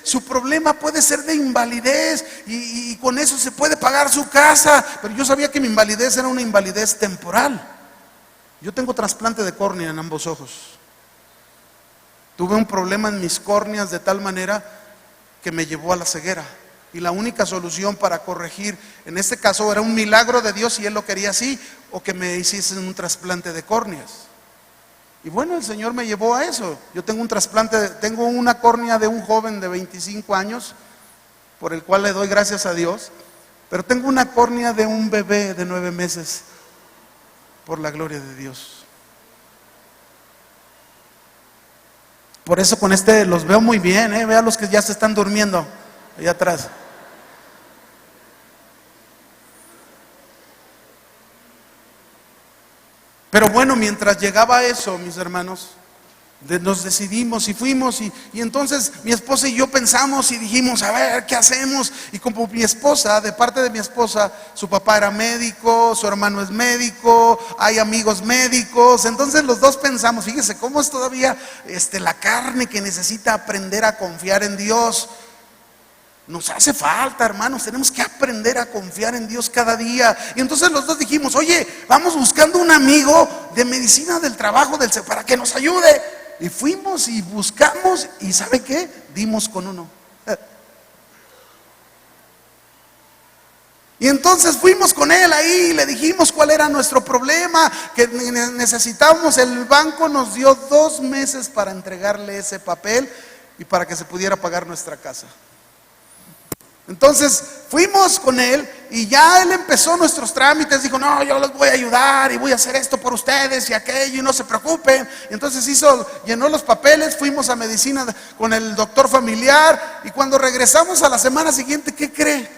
su problema puede ser de invalidez y con eso se puede pagar su casa. Pero yo sabía que mi invalidez era una invalidez temporal. Yo tengo trasplante de córnea en ambos ojos. Tuve un problema en mis córneas de tal manera que me llevó a la ceguera. Y la única solución para corregir, en este caso era un milagro de Dios si Él lo quería así, o que me hiciesen un trasplante de córneas. Y bueno, el Señor me llevó a eso. Yo tengo un trasplante, tengo una córnea de un joven de 25 años, por el cual le doy gracias a Dios, pero tengo una córnea de un bebé de 9 meses, por la gloria de Dios. Por eso con los veo muy bien, vean los que ya se están durmiendo allá atrás. Pero bueno, mientras llegaba eso, mis hermanos, nos decidimos y fuimos y entonces mi esposa y yo pensamos y dijimos, a ver, ¿qué hacemos? Y como mi esposa, de parte de mi esposa, su papá era médico, su hermano es médico, hay amigos médicos, entonces los dos pensamos, fíjese cómo es todavía la carne que necesita aprender a confiar en Dios. Nos hace falta, hermanos, tenemos que aprender a confiar en Dios cada día. Y entonces los dos dijimos, oye, vamos buscando un amigo de medicina del trabajo para que nos ayude. Y fuimos y buscamos y ¿sabe qué? Dimos con uno. Y entonces fuimos con él ahí y le dijimos cuál era nuestro problema, que necesitábamos. El banco nos dio 2 meses para entregarle ese papel y para que se pudiera pagar nuestra casa. Entonces fuimos con él y ya él empezó nuestros trámites, dijo, no, yo les voy a ayudar y voy a hacer esto por ustedes y aquello y no se preocupen. Y entonces llenó los papeles, fuimos a medicina con el doctor familiar y cuando regresamos a la semana siguiente, ¿qué cree?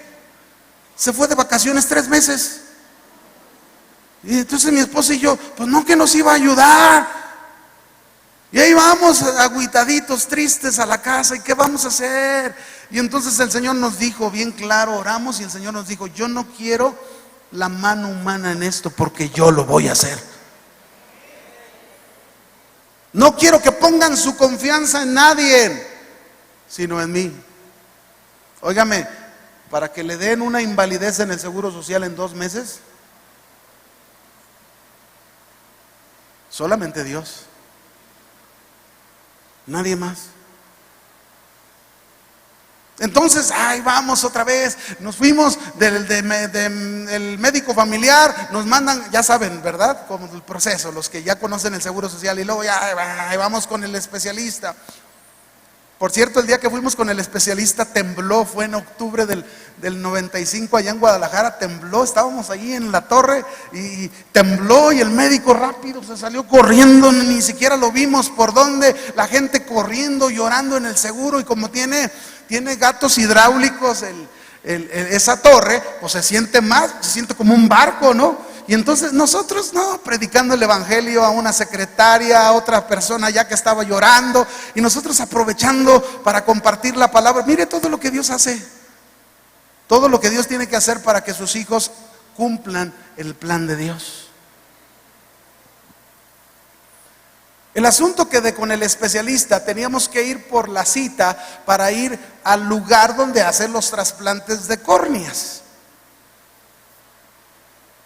Se fue de vacaciones 3 meses. Y entonces mi esposa y yo, pues no, que nos iba a ayudar. Y ahí vamos agüitaditos, tristes a la casa. ¿Y qué vamos a hacer? Y entonces el Señor nos dijo bien claro, oramos y el Señor nos dijo, yo no quiero la mano humana en esto porque yo lo voy a hacer. No quiero que pongan su confianza en nadie, sino en mí. Óigame, para que le den una invalidez en el Seguro Social en 2 meses, solamente Dios, nadie más. Entonces, ay, vamos otra vez, nos fuimos del médico familiar, nos mandan, ya saben, ¿verdad? Como el proceso, los que ya conocen el Seguro Social, y luego ya ay, vamos con el especialista. Por cierto, el día que fuimos con el especialista tembló, fue en octubre del 95 allá en Guadalajara, tembló, estábamos allí en la torre y tembló y el médico rápido se salió corriendo, ni siquiera lo vimos por dónde, la gente corriendo, llorando en el seguro, y como tiene gatos hidráulicos esa torre, pues se siente como un barco, ¿no? Y entonces nosotros predicando el evangelio a una secretaria, a otra persona ya que estaba llorando, y nosotros aprovechando para compartir la palabra. Mire todo lo que Dios hace, todo lo que Dios tiene que hacer para que sus hijos cumplan el plan de Dios. El asunto que con el especialista teníamos que ir por la cita para ir al lugar donde hacen los trasplantes de córneas,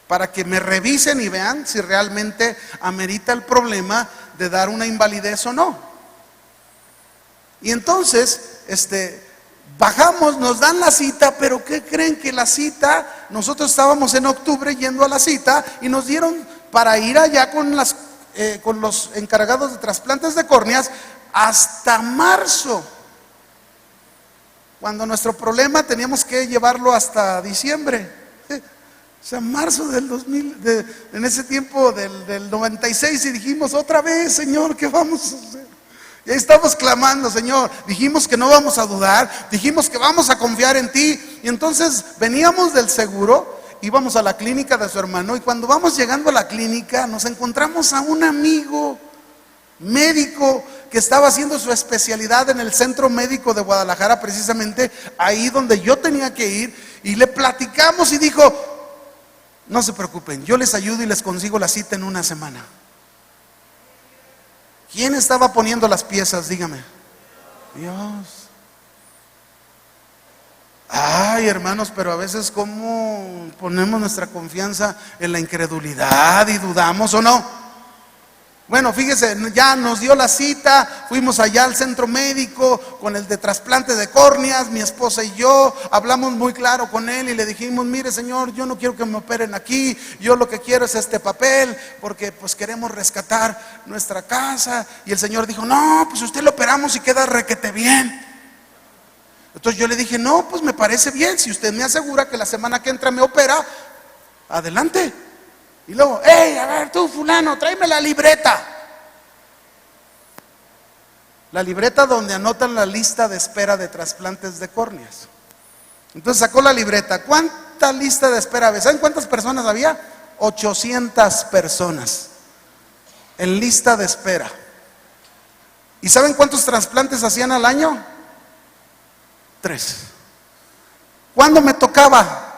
para que me revisen y vean si realmente amerita el problema de dar una invalidez o no. Y entonces, bajamos, nos dan la cita, pero ¿qué creen? Que la cita, nosotros estábamos en octubre yendo a la cita y nos dieron para ir allá con los encargados de trasplantes de córneas hasta marzo, cuando nuestro problema teníamos que llevarlo hasta diciembre. O sea, marzo del 2000, en ese tiempo del 96, y dijimos otra vez, Señor, ¿qué vamos a hacer? Y ahí estamos clamando, Señor, dijimos que no vamos a dudar, dijimos que vamos a confiar en ti. Y entonces veníamos del seguro, íbamos a la clínica de su hermano, y cuando vamos llegando a la clínica nos encontramos a un amigo médico que estaba haciendo su especialidad en el Centro Médico de Guadalajara, precisamente ahí donde yo tenía que ir, y le platicamos y dijo: no se preocupen, yo les ayudo y les consigo la cita en 1 semana. ¿Quién estaba poniendo las piezas? Dígame. Dios. Ay, hermanos, pero a veces ¿cómo ponemos nuestra confianza en la incredulidad y dudamos o no? Bueno, fíjese, ya nos dio la cita, fuimos allá al centro médico con el de trasplante de córneas, mi esposa y yo, hablamos muy claro con él y le dijimos: mire, Señor, yo no quiero que me operen aquí, yo lo que quiero es este papel, porque pues queremos rescatar nuestra casa. Y el Señor dijo: no, pues usted lo operamos y queda requete bien. Entonces yo le dije: no, pues me parece bien, si usted me asegura que la semana que entra me opera, adelante. Y luego: hey, a ver tú, fulano, tráeme la libreta. La libreta donde anotan la lista de espera de trasplantes de córneas. Entonces sacó la libreta. ¿Cuánta lista de espera había? ¿Saben cuántas personas había? 800 personas en lista de espera. ¿Y saben cuántos trasplantes hacían al año? 3. ¿Cuándo me tocaba?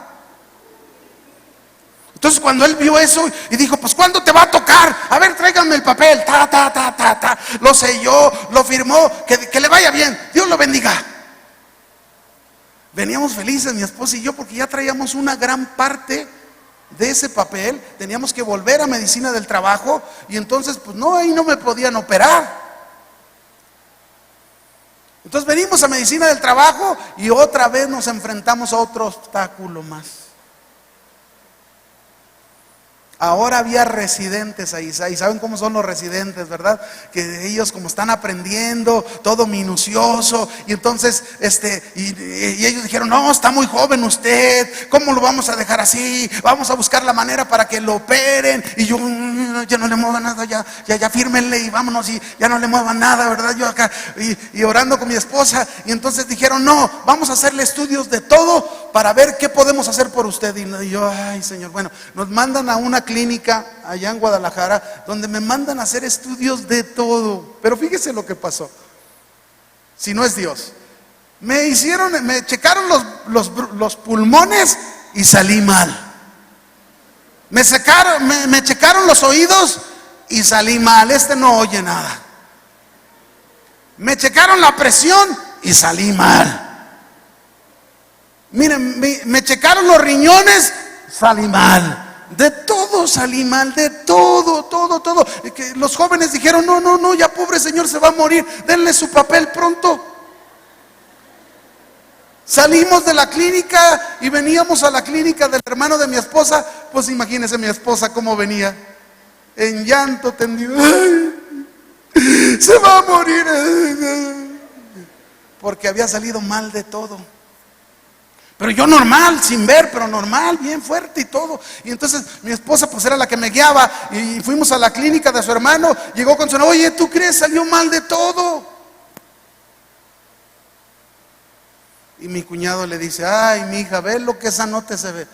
Entonces cuando él vio eso y dijo: pues ¿cuándo te va a tocar? A ver, tráiganme el papel. Lo selló, lo firmó, que le vaya bien, Dios lo bendiga. Veníamos felices mi esposa y yo, porque ya traíamos una gran parte de ese papel. Teníamos que volver a medicina del trabajo, y entonces pues no, ahí no me podían operar. Entonces venimos a medicina del trabajo y otra vez nos enfrentamos a otro obstáculo más. Ahora había residentes ahí, ¿saben cómo son los residentes, verdad? Que ellos, como están aprendiendo, todo minucioso, y entonces y ellos dijeron: no, está muy joven usted, ¿cómo lo vamos a dejar así? Vamos a buscar la manera para que lo operen. Y yo: ya no le muevan nada, ya fírmenle y vámonos, y ya no le muevan nada, ¿verdad? Yo acá y orando con mi esposa, y entonces dijeron: no, vamos a hacerle estudios de todo para ver qué podemos hacer por usted. Y yo: ay, Señor, bueno, nos mandan a una clínica allá en Guadalajara, donde me mandan a hacer estudios de todo. Pero fíjese lo que pasó, si no es Dios. Me checaron los pulmones y salí mal. Me checaron los oídos y salí mal. Este no oye nada. Me checaron la presión y salí mal. Miren, me checaron los riñones, salí mal. De todo salí mal, de todo. Que los jóvenes dijeron, no, ya pobre señor se va a morir, denle su papel pronto. Salimos de la clínica y veníamos a la clínica del hermano de mi esposa. Pues imagínense mi esposa cómo venía, en llanto tendido. ¡Ay! Se va a morir. Porque había salido mal de todo. Pero yo normal, sin ver, pero normal, bien fuerte y todo. Y entonces mi esposa pues era la que me guiaba. Y fuimos a la clínica de su hermano. Llegó con su hermano, oye, ¿tú crees? Salió mal de todo. Y mi cuñado le dice, ay, mi hija, ve lo que esa nota se ve.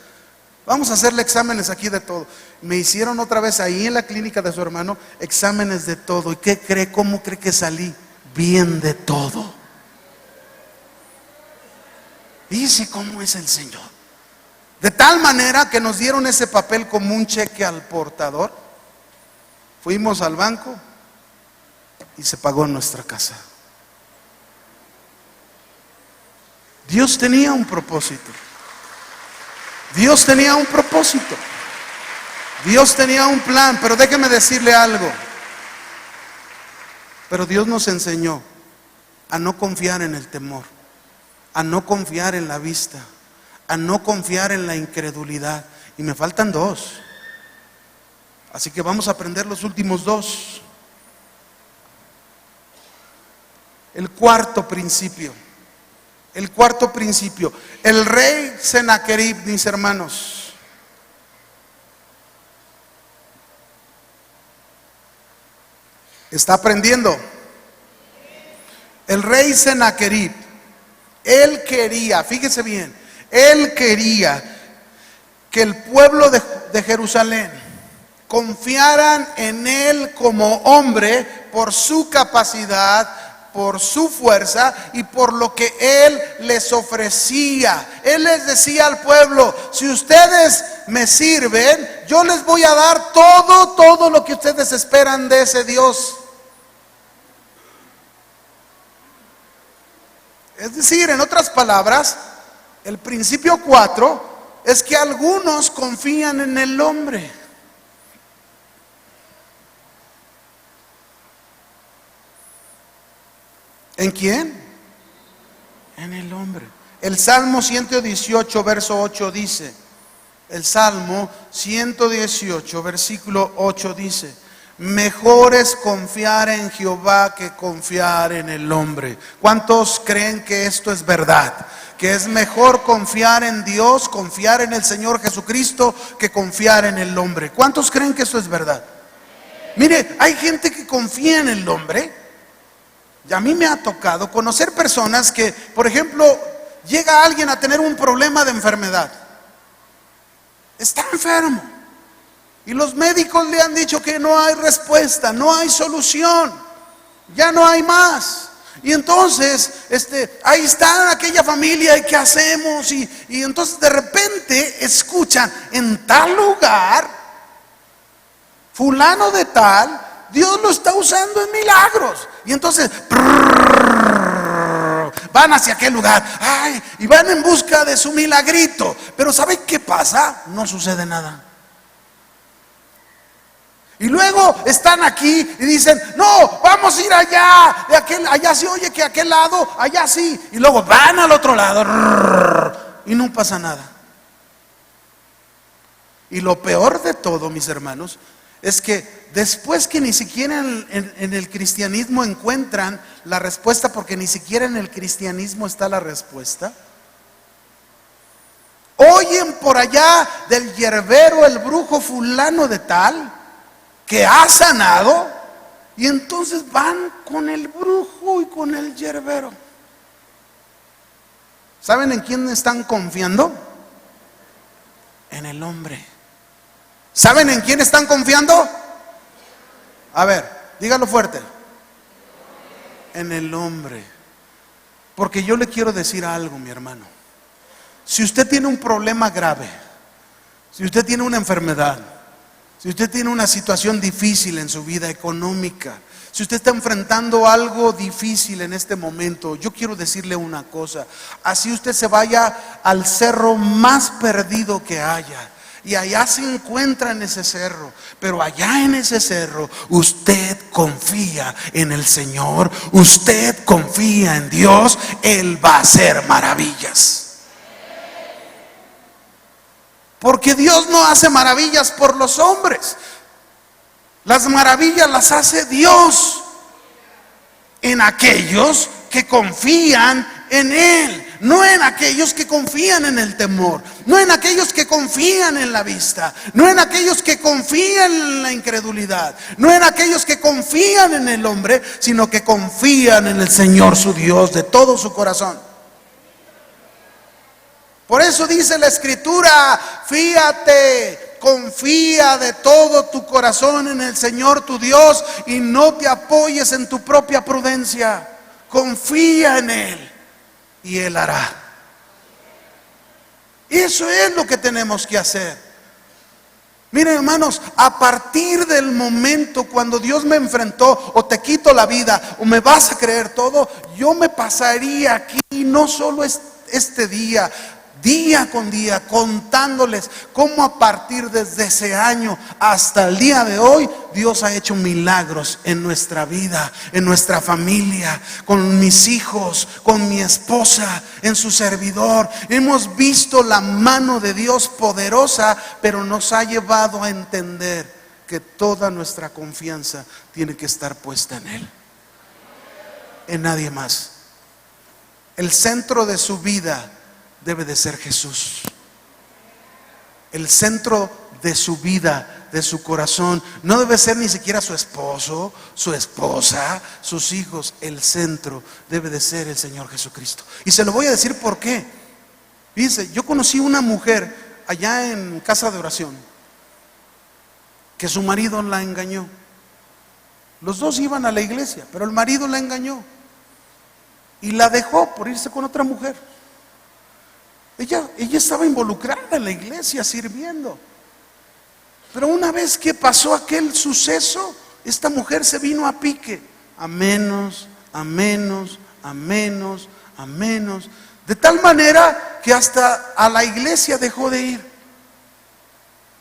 Vamos a hacerle exámenes aquí de todo. Me hicieron otra vez ahí en la clínica de su hermano exámenes de todo. ¿Y qué cree? ¿Cómo cree que salí? Bien de todo. Dice cómo es el Señor. De tal manera que nos dieron ese papel como un cheque al portador. Fuimos al banco y se pagó en nuestra casa. Dios tenía un propósito. Dios tenía un propósito. Dios tenía un plan, pero déjeme decirle algo. Pero Dios nos enseñó a no confiar en el temor, a no confiar en la vista, a no confiar en la incredulidad. Y me faltan dos. Así que vamos a aprender los últimos dos. El cuarto principio. El cuarto principio. El rey Sennacherib, mis hermanos, ¿está aprendiendo? El rey Sennacherib, él quería, fíjese bien, él quería que el pueblo de Jerusalén confiaran en él como hombre por su capacidad, por su fuerza y por lo que él les ofrecía. Él les decía al pueblo, si ustedes me sirven, yo les voy a dar todo lo que ustedes esperan de ese Dios. Es decir, en otras palabras, el principio 4 es que algunos confían en el hombre. ¿En quién? En el hombre. El Salmo 118, verso 8 dice, el Salmo 118, versículo 8 dice, mejor es confiar en Jehová que confiar en el hombre. ¿Cuántos creen que esto es verdad? Que es mejor confiar en Dios, confiar en el Señor Jesucristo, que confiar en el hombre. ¿Cuántos creen que esto es verdad? Mire, hay gente que confía en el hombre. Y a mí me ha tocado conocer personas que, por ejemplo, llega alguien a tener un problema de enfermedad. Está enfermo. Y los médicos le han dicho que no hay respuesta, no hay solución, ya no hay más. Y entonces, ahí está aquella familia, ¿y qué hacemos? Y entonces de repente escuchan, en tal lugar, fulano de tal, Dios lo está usando en milagros. Y entonces van hacia aquel lugar, ay, y van en busca de su milagrito. Pero ¿saben qué pasa? No sucede nada. Y luego están aquí y dicen, no, vamos a ir allá, allá se oye que aquel lado, allá sí. Y luego van al otro lado y no pasa nada. Y lo peor de todo, mis hermanos, es que después que ni siquiera en el cristianismo encuentran la respuesta, porque ni siquiera en el cristianismo está la respuesta, oyen por allá del yerbero, el brujo fulano de tal, que ha sanado, y entonces van con el brujo y con el yerbero. ¿Saben en quién están confiando? En el hombre. ¿Saben en quién están confiando? A ver, dígalo fuerte. En el hombre. Porque yo le quiero decir algo, mi hermano. Si usted tiene un problema grave, Si usted tiene una enfermedad, si usted tiene una situación difícil en su vida económica, si usted está enfrentando algo difícil en este momento, yo quiero decirle una cosa: así usted se vaya al cerro más perdido que haya, y allá se encuentra en ese cerro, pero allá en ese cerro usted confía en el Señor, usted confía en Dios, Él va a hacer maravillas. Porque Dios no hace maravillas por los hombres. Las maravillas las hace Dios en aquellos que confían en Él, no en aquellos que confían en el temor, no en aquellos que confían en la vista, no en aquellos que confían en la incredulidad, no en aquellos que confían en el hombre, sino que confían en el Señor su Dios de todo su corazón. Por eso dice la Escritura: fíate, confía de todo tu corazón en el Señor tu Dios y no te apoyes en tu propia prudencia. Confía en Él y Él hará. Eso es lo que tenemos que hacer. Miren, hermanos, a partir del momento cuando Dios me enfrentó: o te quito la vida o me vas a creer todo, yo me pasaría aquí no solo este día con día, contándoles cómo a partir desde ese año hasta el día de hoy, Dios ha hecho milagros en nuestra vida, en nuestra familia, con mis hijos, con mi esposa, en su servidor. Hemos visto la mano de Dios poderosa, pero nos ha llevado a entender que toda nuestra confianza tiene que estar puesta en Él, en nadie más. El centro de su vida debe de ser Jesús. El centro de su vida, de su corazón, no debe ser ni siquiera su esposo, su esposa, sus hijos. El centro debe de ser el Señor Jesucristo. Y se lo voy a decir por qué. Fíjense, yo conocí una mujer allá en casa de oración que su marido la engañó. Los dos iban a la iglesia, pero el marido la engañó y la dejó por irse con otra mujer. Ella estaba involucrada en la iglesia sirviendo. Pero una vez que pasó aquel suceso, esta mujer se vino a pique. A menos. De tal manera que hasta a la iglesia dejó de ir.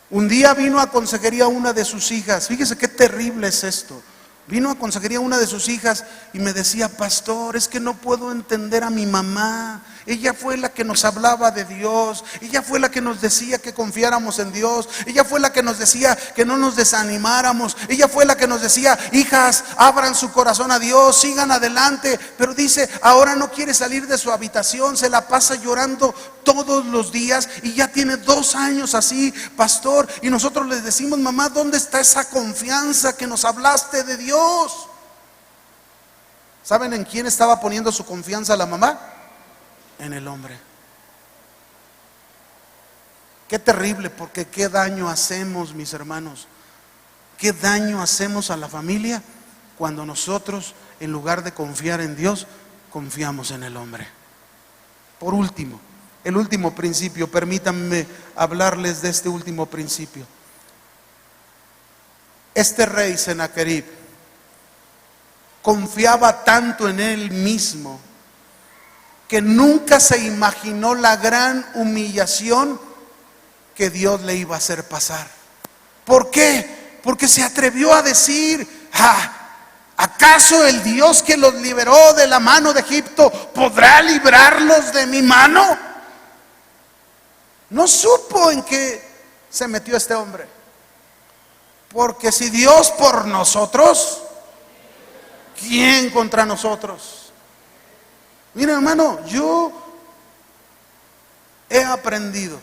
Un día vino a consejería una de sus hijas. Fíjese qué terrible es esto. Vino a consejería una de sus hijas y me decía: pastor, es que no puedo entender a mi mamá. Ella fue la que nos hablaba de Dios. Ella fue la que nos decía que confiáramos en Dios. Ella fue la que nos decía que no nos desanimáramos. Ella fue la que nos decía: hijas, abran su corazón a Dios, sigan adelante. Pero dice, ahora no quiere salir de su habitación, se la pasa llorando todos los días y ya tiene 2 años así, pastor. Y nosotros les decimos: mamá, ¿dónde está esa confianza que nos hablaste de Dios? ¿Saben en quién estaba poniendo su confianza la mamá? En el hombre. Qué terrible, porque qué daño hacemos, mis hermanos. Qué daño hacemos a la familia cuando nosotros, en lugar de confiar en Dios, confiamos en el hombre. Por último, el último principio, permítanme hablarles de este último principio. Este rey Sennacherib confiaba tanto en él mismo que nunca se imaginó la gran humillación que Dios le iba a hacer pasar. ¿Por qué? Porque se atrevió a decir: ¿acaso el Dios que los liberó de la mano de Egipto podrá librarlos de mi mano? No supo en qué se metió este hombre. Porque si Dios por nosotros, ¿quién contra nosotros? Mira, hermano, yo he aprendido,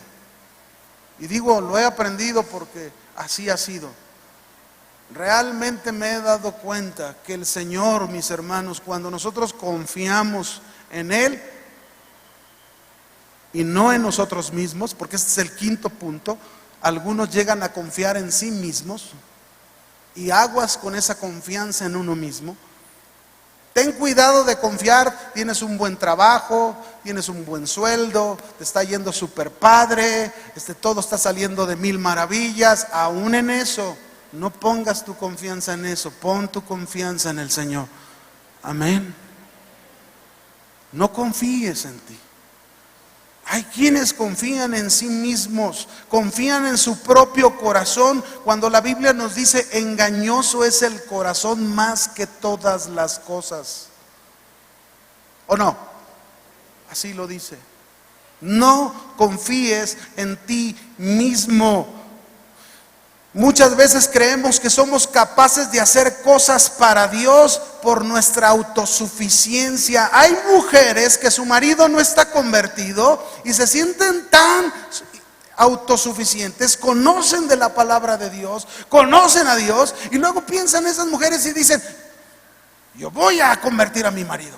y digo lo he aprendido porque así ha sido. Realmente me he dado cuenta que el Señor, mis hermanos, cuando nosotros confiamos en Él y no en nosotros mismos, porque este es el quinto punto, algunos llegan a confiar en sí mismos y aguas con esa confianza en uno mismo. Ten cuidado de confiar. Tienes un buen trabajo, tienes un buen sueldo, te está yendo súper padre, todo está saliendo de mil maravillas. Aún en eso, no pongas tu confianza en eso, pon tu confianza en el Señor. Amén. No confíes en ti. Hay quienes confían en sí mismos, confían en su propio corazón, cuando la Biblia nos dice: engañoso es el corazón más que todas las cosas. ¿O no? Así lo dice. No confíes en ti mismo. Muchas veces creemos que somos capaces de hacer cosas para Dios por nuestra autosuficiencia. Hay mujeres que su marido no está convertido y se sienten tan autosuficientes, conocen de la palabra de Dios, conocen a Dios, y luego piensan esas mujeres y dicen: yo voy a convertir a mi marido.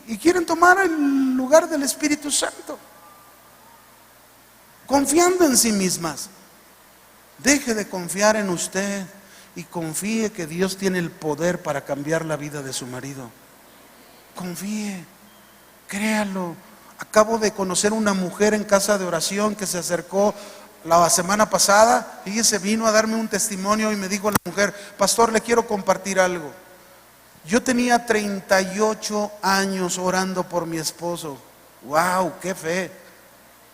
Y quieren tomar el lugar del Espíritu Santo, confiando en sí mismas. Deje de confiar en usted y confíe que Dios tiene el poder para cambiar la vida de su marido. Confíe, créalo. Acabo de conocer una mujer en casa de oración que se acercó la semana pasada. Fíjese, vino a darme un testimonio y me dijo la mujer: pastor, le quiero compartir algo. Yo tenía 38 años orando por mi esposo. ¡Wow! ¡Qué fe!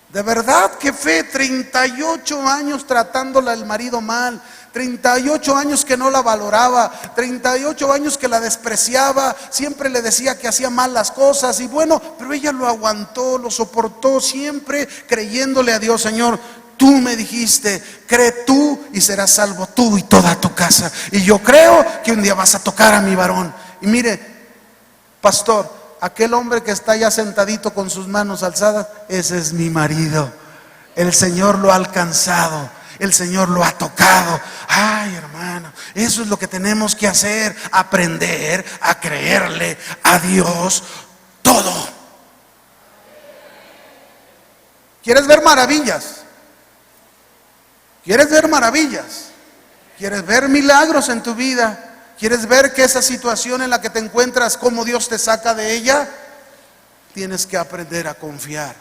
De verdad, qué fe. 38 años tratándola el marido mal, 38 años que no la valoraba, 38 años que la despreciaba, siempre le decía que hacía mal las cosas, y bueno, pero ella lo aguantó, lo soportó, siempre creyéndole a Dios: Señor, tú me dijiste, cree tú y serás salvo tú y toda tu casa, y yo creo que un día vas a tocar a mi varón. Y mire, pastor, aquel hombre que está ya sentadito con sus manos alzadas, ese es mi marido. El Señor lo ha alcanzado, el Señor lo ha tocado. Ay, hermano, eso es lo que tenemos que hacer: aprender a creerle a Dios todo. ¿Quieres ver maravillas? ¿Quieres ver maravillas? ¿Quieres ver milagros en tu vida? ¿Quieres ver que esa situación en la que te encuentras, cómo Dios te saca de ella? Tienes que aprender a confiar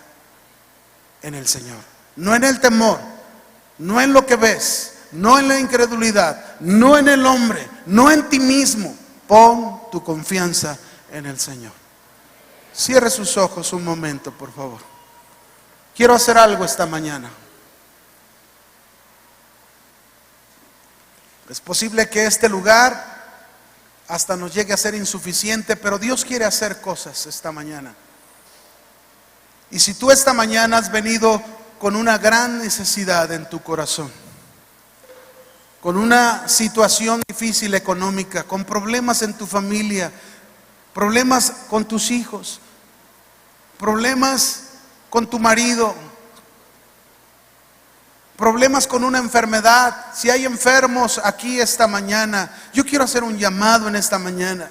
en el Señor. No en el temor, no en lo que ves, no en la incredulidad, no en el hombre, no en ti mismo. Pon tu confianza en el Señor. Cierre sus ojos un momento, por favor. Quiero hacer algo esta mañana. Es posible que este lugar hasta nos llegue a ser insuficiente, pero Dios quiere hacer cosas esta mañana. Y si tú esta mañana has venido con una gran necesidad en tu corazón, con una situación difícil económica, con problemas en tu familia, problemas con tus hijos, problemas con tu marido, problemas con una enfermedad, si hay enfermos aquí esta mañana, yo quiero hacer un llamado en esta mañana.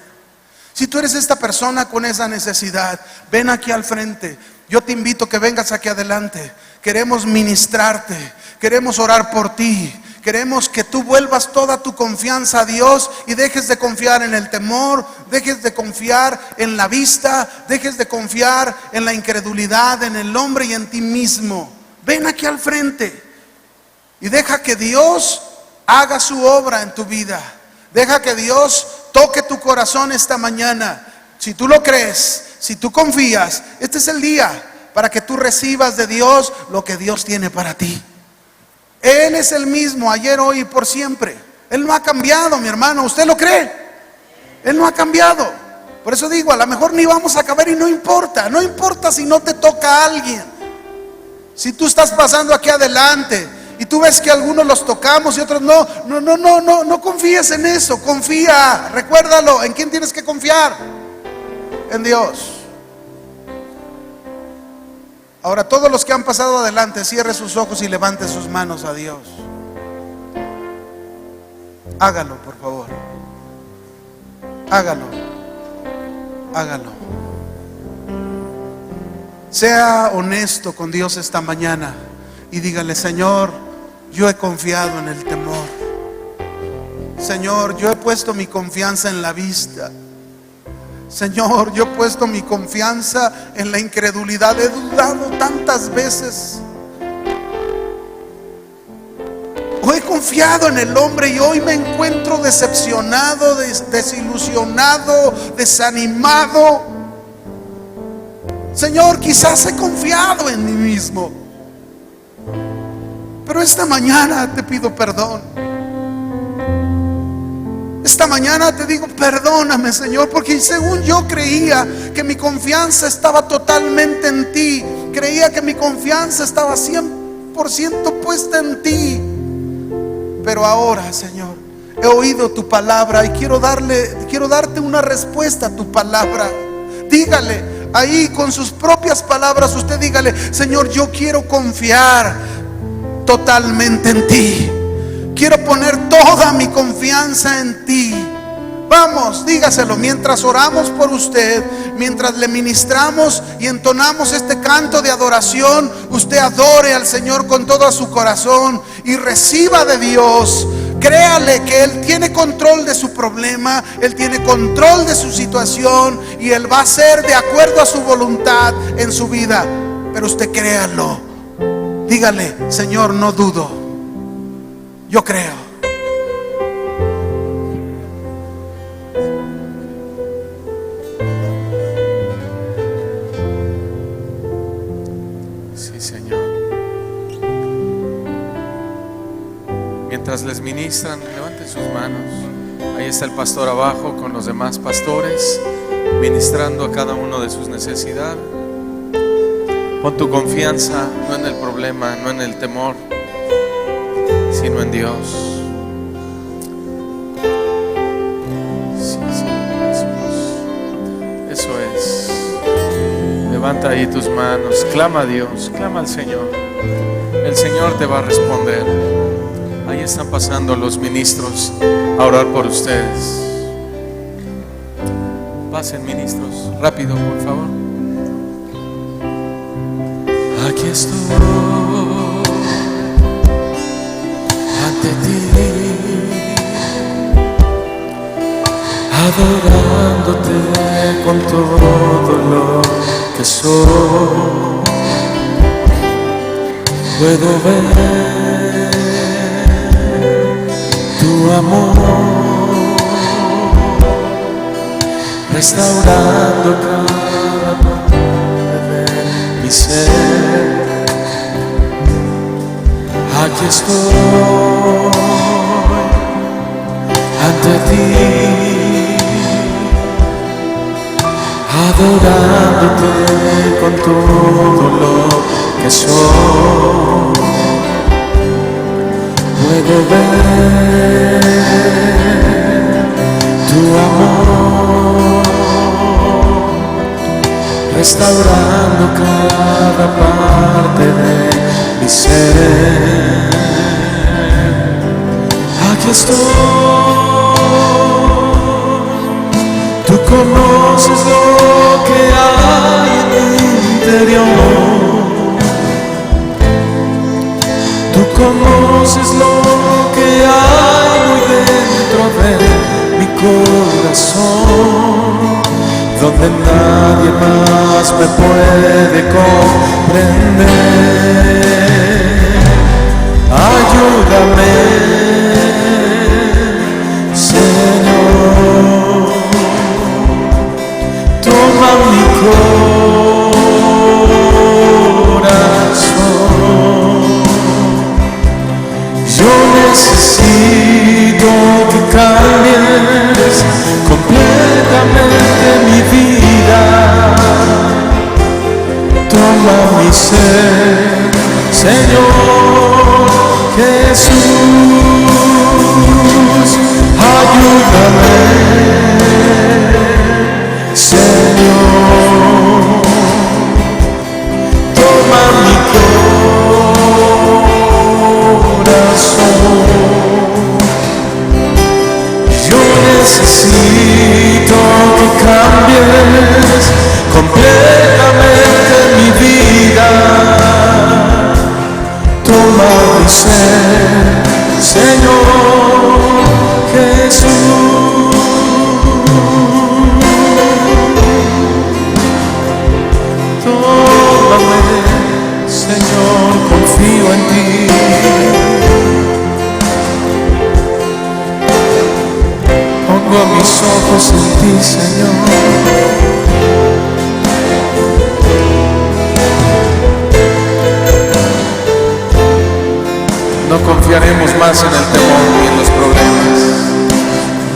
Si tú eres esta persona con esa necesidad, ven aquí al frente. Yo te invito a que vengas aquí adelante. Queremos ministrarte, queremos orar por ti. Queremos que tú vuelvas toda tu confianza a Dios y dejes de confiar en el temor, dejes de confiar en la vista, dejes de confiar en la incredulidad, en el hombre y en ti mismo. Ven aquí al frente. Y deja que Dios haga su obra en tu vida. Deja que Dios toque tu corazón esta mañana. Si tú lo crees, si tú confías, este es el día para que tú recibas de Dios lo que Dios tiene para ti. Él es el mismo ayer, hoy y por siempre. Él no ha cambiado, mi hermano. ¿Usted lo cree? Él no ha cambiado. Por eso digo, a lo mejor ni vamos a acabar y no importa. No importa si no te toca a alguien. Si tú estás pasando aquí adelante y tú ves que algunos los tocamos y otros no confíes en eso. Confía, recuérdalo. ¿En quién tienes que confiar? En Dios. Ahora, todos los que han pasado adelante, cierre sus ojos y levante sus manos a Dios. Hágalo, por favor. Hágalo. Hágalo. Sea honesto con Dios esta mañana y dígale: Señor, yo he confiado en el temor. Señor, yo he puesto mi confianza en la vista. Señor, yo he puesto mi confianza en la incredulidad, he dudado tantas veces. O he confiado en el hombre y hoy me encuentro decepcionado, desilusionado, desanimado. Señor, quizás he confiado en mí mismo, pero esta mañana te pido perdón. Esta mañana te digo, perdóname, Señor, porque según yo creía que mi confianza estaba totalmente en ti, creía que mi confianza estaba 100% puesta en ti. Pero ahora, Señor, he oído tu palabra y quiero darte una respuesta a tu palabra. Dígale ahí con sus propias palabras, usted dígale: Señor, yo quiero confiar totalmente en ti. Quiero poner toda mi confianza en ti. Vamos, dígaselo mientras oramos por usted, mientras le ministramos y entonamos este canto de adoración. Usted adore al Señor con todo su corazón y reciba de Dios. Créale que Él tiene control de su problema, Él tiene control de su situación y Él va a hacer de acuerdo a su voluntad en su vida. Pero usted créalo. Dígale: Señor, no dudo, yo creo. Sí, Señor. Mientras les ministran, levanten sus manos. Ahí está el pastor abajo con los demás pastores, ministrando a cada uno de sus necesidades. Pon tu confianza no en el problema, no en el temor, sino en Dios. Sí, Señor Jesús. Eso es. Levanta ahí tus manos, clama a Dios, clama al Señor. El Señor te va a responder. Ahí están pasando los ministros a orar por ustedes. Pasen, ministros, rápido, por favor. Aquí estoy ante ti, adorándote con todo lo que soy. Puedo ver tu amor restaurando cada parte de mi ser. Aquí estoy ante ti, adorándote con todo lo que soy. Puedo ver tu amor restaurando cada parte de mi ser. Aquí estoy, tú conoces lo que hay en mi interior. Tú conoces lo que hay muy dentro de mi corazón, donde nadie más me puede comprender. Ayúdame, Señor, toma mi corazón. Yo necesito que cambies completamente mi vida. Toma mi ser, Señor Jesús. Ayúdame, Señor. Toma mi corazón. Yo necesito que cambies completamente mi vida. Toma mi ser, Señor Jesús. Pongo mis ojos en ti, Señor. No confiaremos más en el temor ni en los problemas.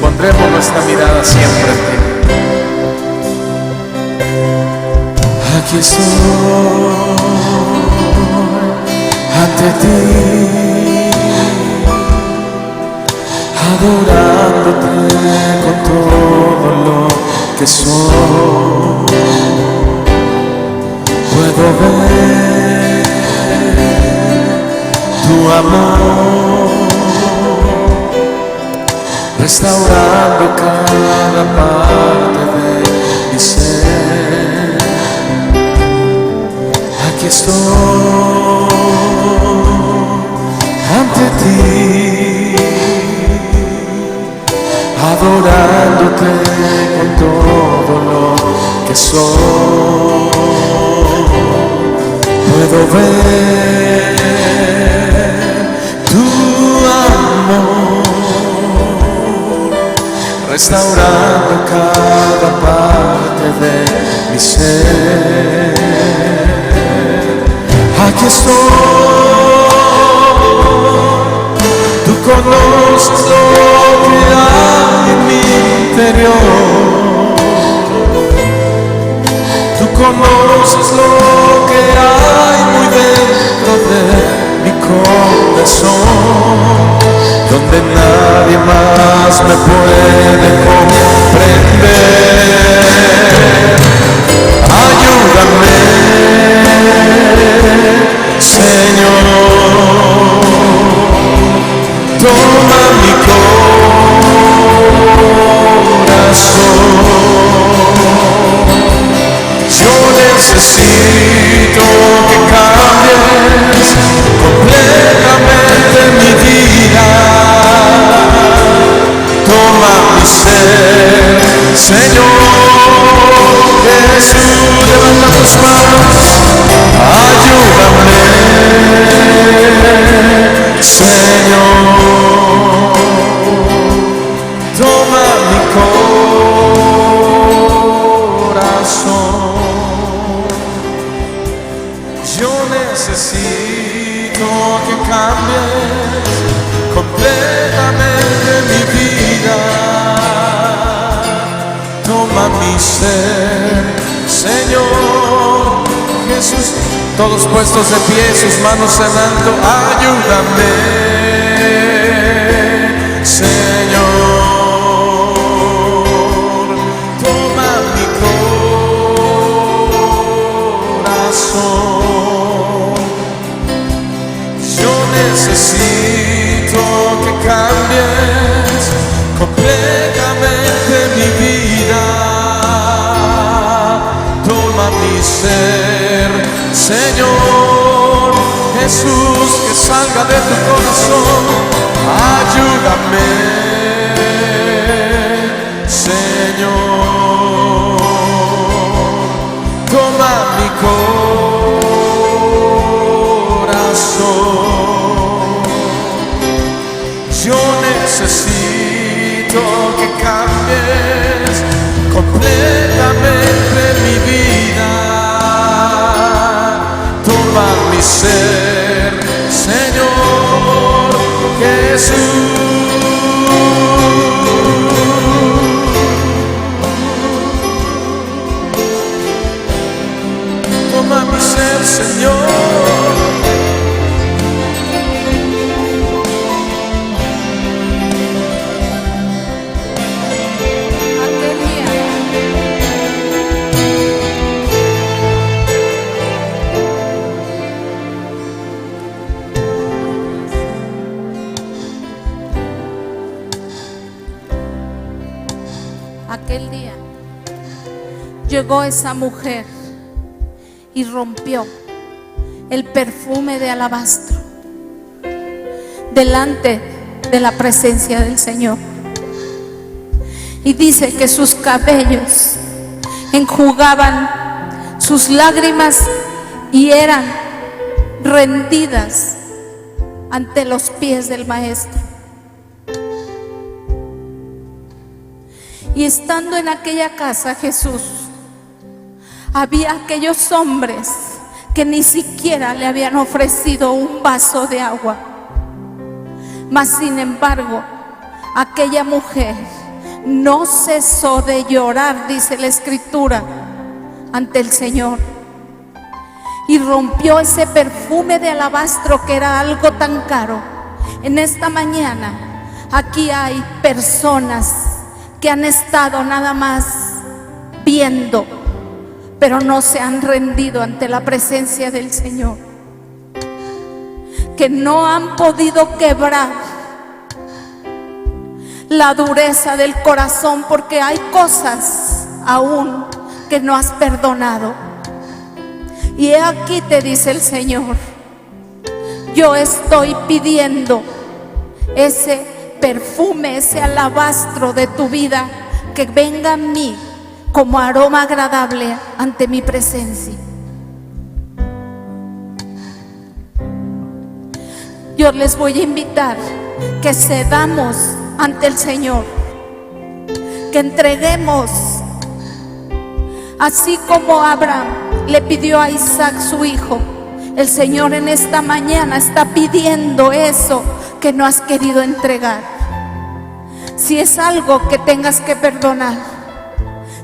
Pondremos nuestra mirada siempre en ti. Aquí estoy ante ti, adorándote con todo lo que soy. Puedo ver tu amor restaurando cada parte de mi ser. Aquí estoy ante ti, adorándote con todo lo que soy. Puedo ver tu amor restaurando cada parte de mi ser. Aquí estoy, tú conoces lo que hay en mi interior, tú conoces lo que hay muy dentro de mi corazón, donde nadie más me puede comprender. Ayúdame, Señor, toma mi corazón. Yo necesito que cambies completamente mi vida. Toma mi ser, Señor Jesús. Levanta tus manos, ayúdame, Señor. Toma mi corazón. Yo necesito que cambies completamente mi vida. Toma mi ser, Señor Jesús. Todos puestos de pie, sus manos en alto. Ayúdame, Señor. Toma mi corazón. Yo necesito que cambies completamente mi vida. Toma mi ser, Señor Jesús, que salga de tu corazón. Ayúdame, Señor. Toma mi corazón. Yo necesito que cambies completamente mi vida. Toma mi ser, Señor Jesús. Toma mi ser, Señor. Aquel día llegó esa mujer y rompió el perfume de alabastro delante de la presencia del Señor. Y dice que sus cabellos enjugaban sus lágrimas y eran rendidas ante los pies del Maestro. Y estando en aquella casa Jesús, había aquellos hombres que ni siquiera le habían ofrecido un vaso de agua. Mas sin embargo, aquella mujer no cesó de llorar, dice la Escritura, ante el Señor. Y rompió ese perfume de alabastro que era algo tan caro. En esta mañana, aquí hay personas que han estado nada más viendo, pero no se han rendido ante la presencia del Señor, que no han podido quebrar la dureza del corazón, porque hay cosas aún que no has perdonado. Y he aquí, te dice el Señor, yo estoy pidiendo ese perfume, ese alabastro de tu vida, que venga a mí como aroma agradable ante mi presencia. Yo les voy a invitar que cedamos ante el Señor, que entreguemos, así como Abraham le pidió a Isaac su hijo. El Señor en esta mañana está pidiendo eso que no has querido entregar. Si es algo que tengas que perdonar,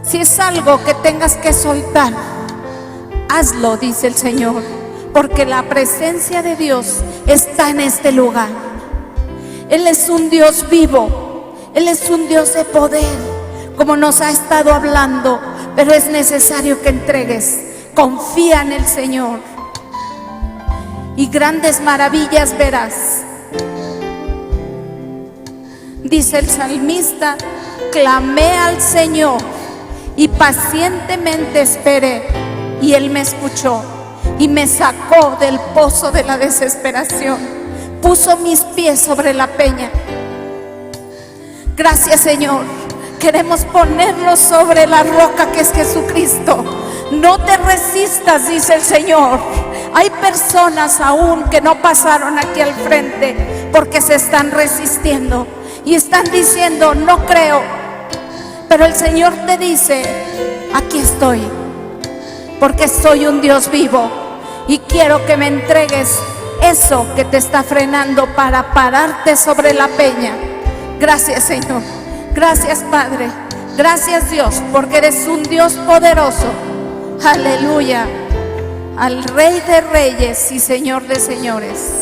si es algo que tengas que soltar, hazlo, dice el Señor, porque la presencia de Dios está en este lugar. Él es un Dios vivo, Él es un Dios de poder, como nos ha estado hablando, pero es necesario que entregues. Confía en el Señor y grandes maravillas verás. Dice el salmista: clamé al Señor y pacientemente esperé, y Él me escuchó y me sacó del pozo de la desesperación, puso mis pies sobre la peña. Gracias, Señor. Queremos ponernos sobre la roca que es Jesucristo. No te resistas, dice el Señor. Hay personas aún que no pasaron aquí al frente porque se están resistiendo y están diciendo: no creo. Pero el Señor te dice: aquí estoy, porque soy un Dios vivo y quiero que me entregues eso que te está frenando para pararte sobre la peña. Gracias, Señor. Gracias, Padre. Gracias, Dios, porque eres un Dios poderoso. Aleluya. Al Rey de Reyes y Señor de Señores.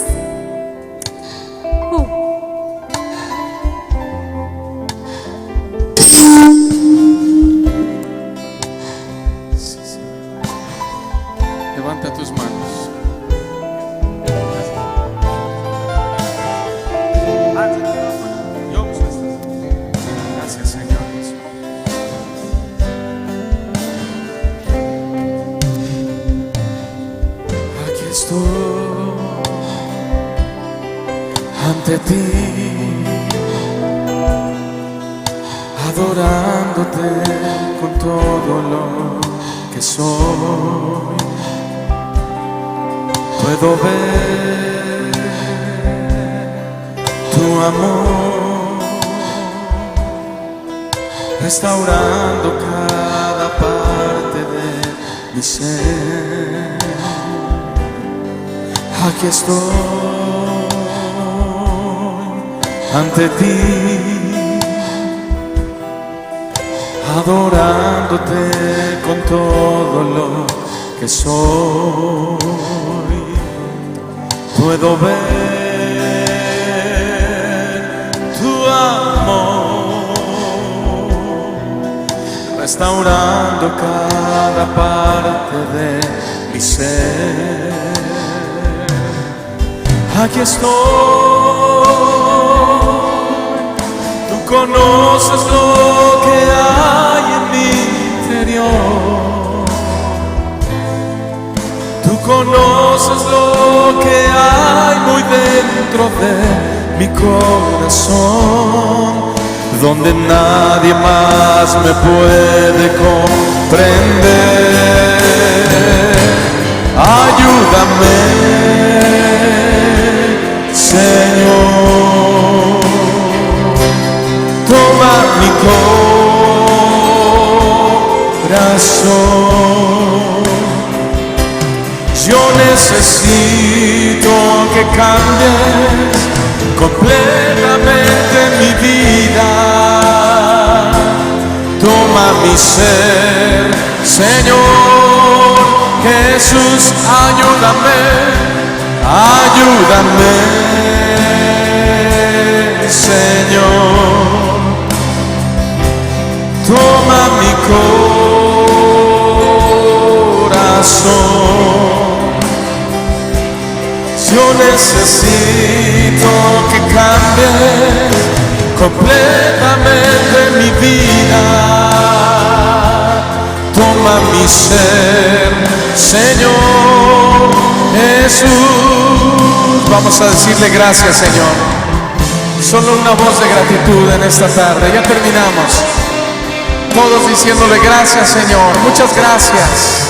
Levanta tus manos. Gracias, Señor. Aquí estoy ante ti, adorándote con todo lo que soy. Puedo ver tu amor restaurando cada parte de mi ser. Aquí estoy ante ti, adorándote con todo lo que soy. Puedo ver tu amor restaurando cada parte de mi ser. Aquí estoy, tú conoces lo que hay en mi interior, tú conoces lo que hay muy dentro de mi corazón, donde nadie más me puede comprender. Ayúdame, Señor, toma mi corazón corazón. Yo necesito que cambies completamente mi vida. Toma mi ser, Señor Jesús, ayúdame, ayúdame, Señor. Toma mi corazón. Yo necesito que cambies completamente mi vida. Toma mi ser, Señor Jesús. Vamos a decirle gracias, Señor. Solo una voz de gratitud en esta tarde. Ya terminamos. Todos diciéndole gracias, Señor. Muchas gracias.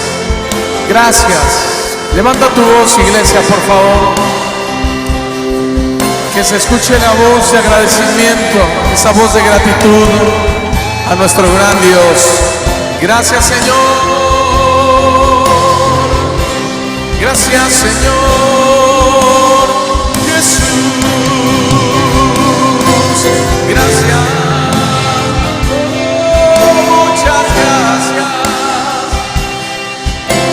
Gracias. Levanta tu voz, iglesia, por favor. Que se escuche la voz de agradecimiento, esa voz de gratitud a nuestro gran Dios. Gracias, Señor. Gracias, Señor Jesús. Gracias. Muchas gracias.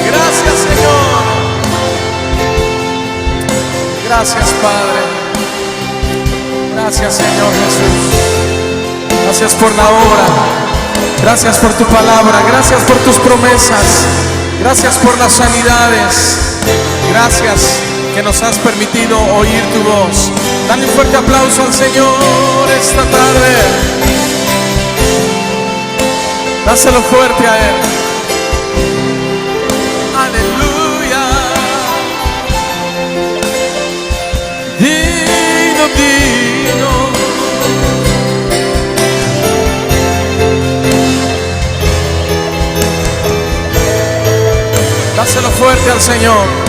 Gracias, Señor. Gracias, Padre. Gracias, Señor Jesús. Gracias por la obra. Gracias por tu palabra. Gracias por tus promesas. Gracias por las sanidades. Gracias que nos has permitido oír tu voz. Dale un fuerte aplauso al Señor esta tarde. Dáselo fuerte a Él. Aleluya. Digno, digno. Dáselo fuerte al Señor.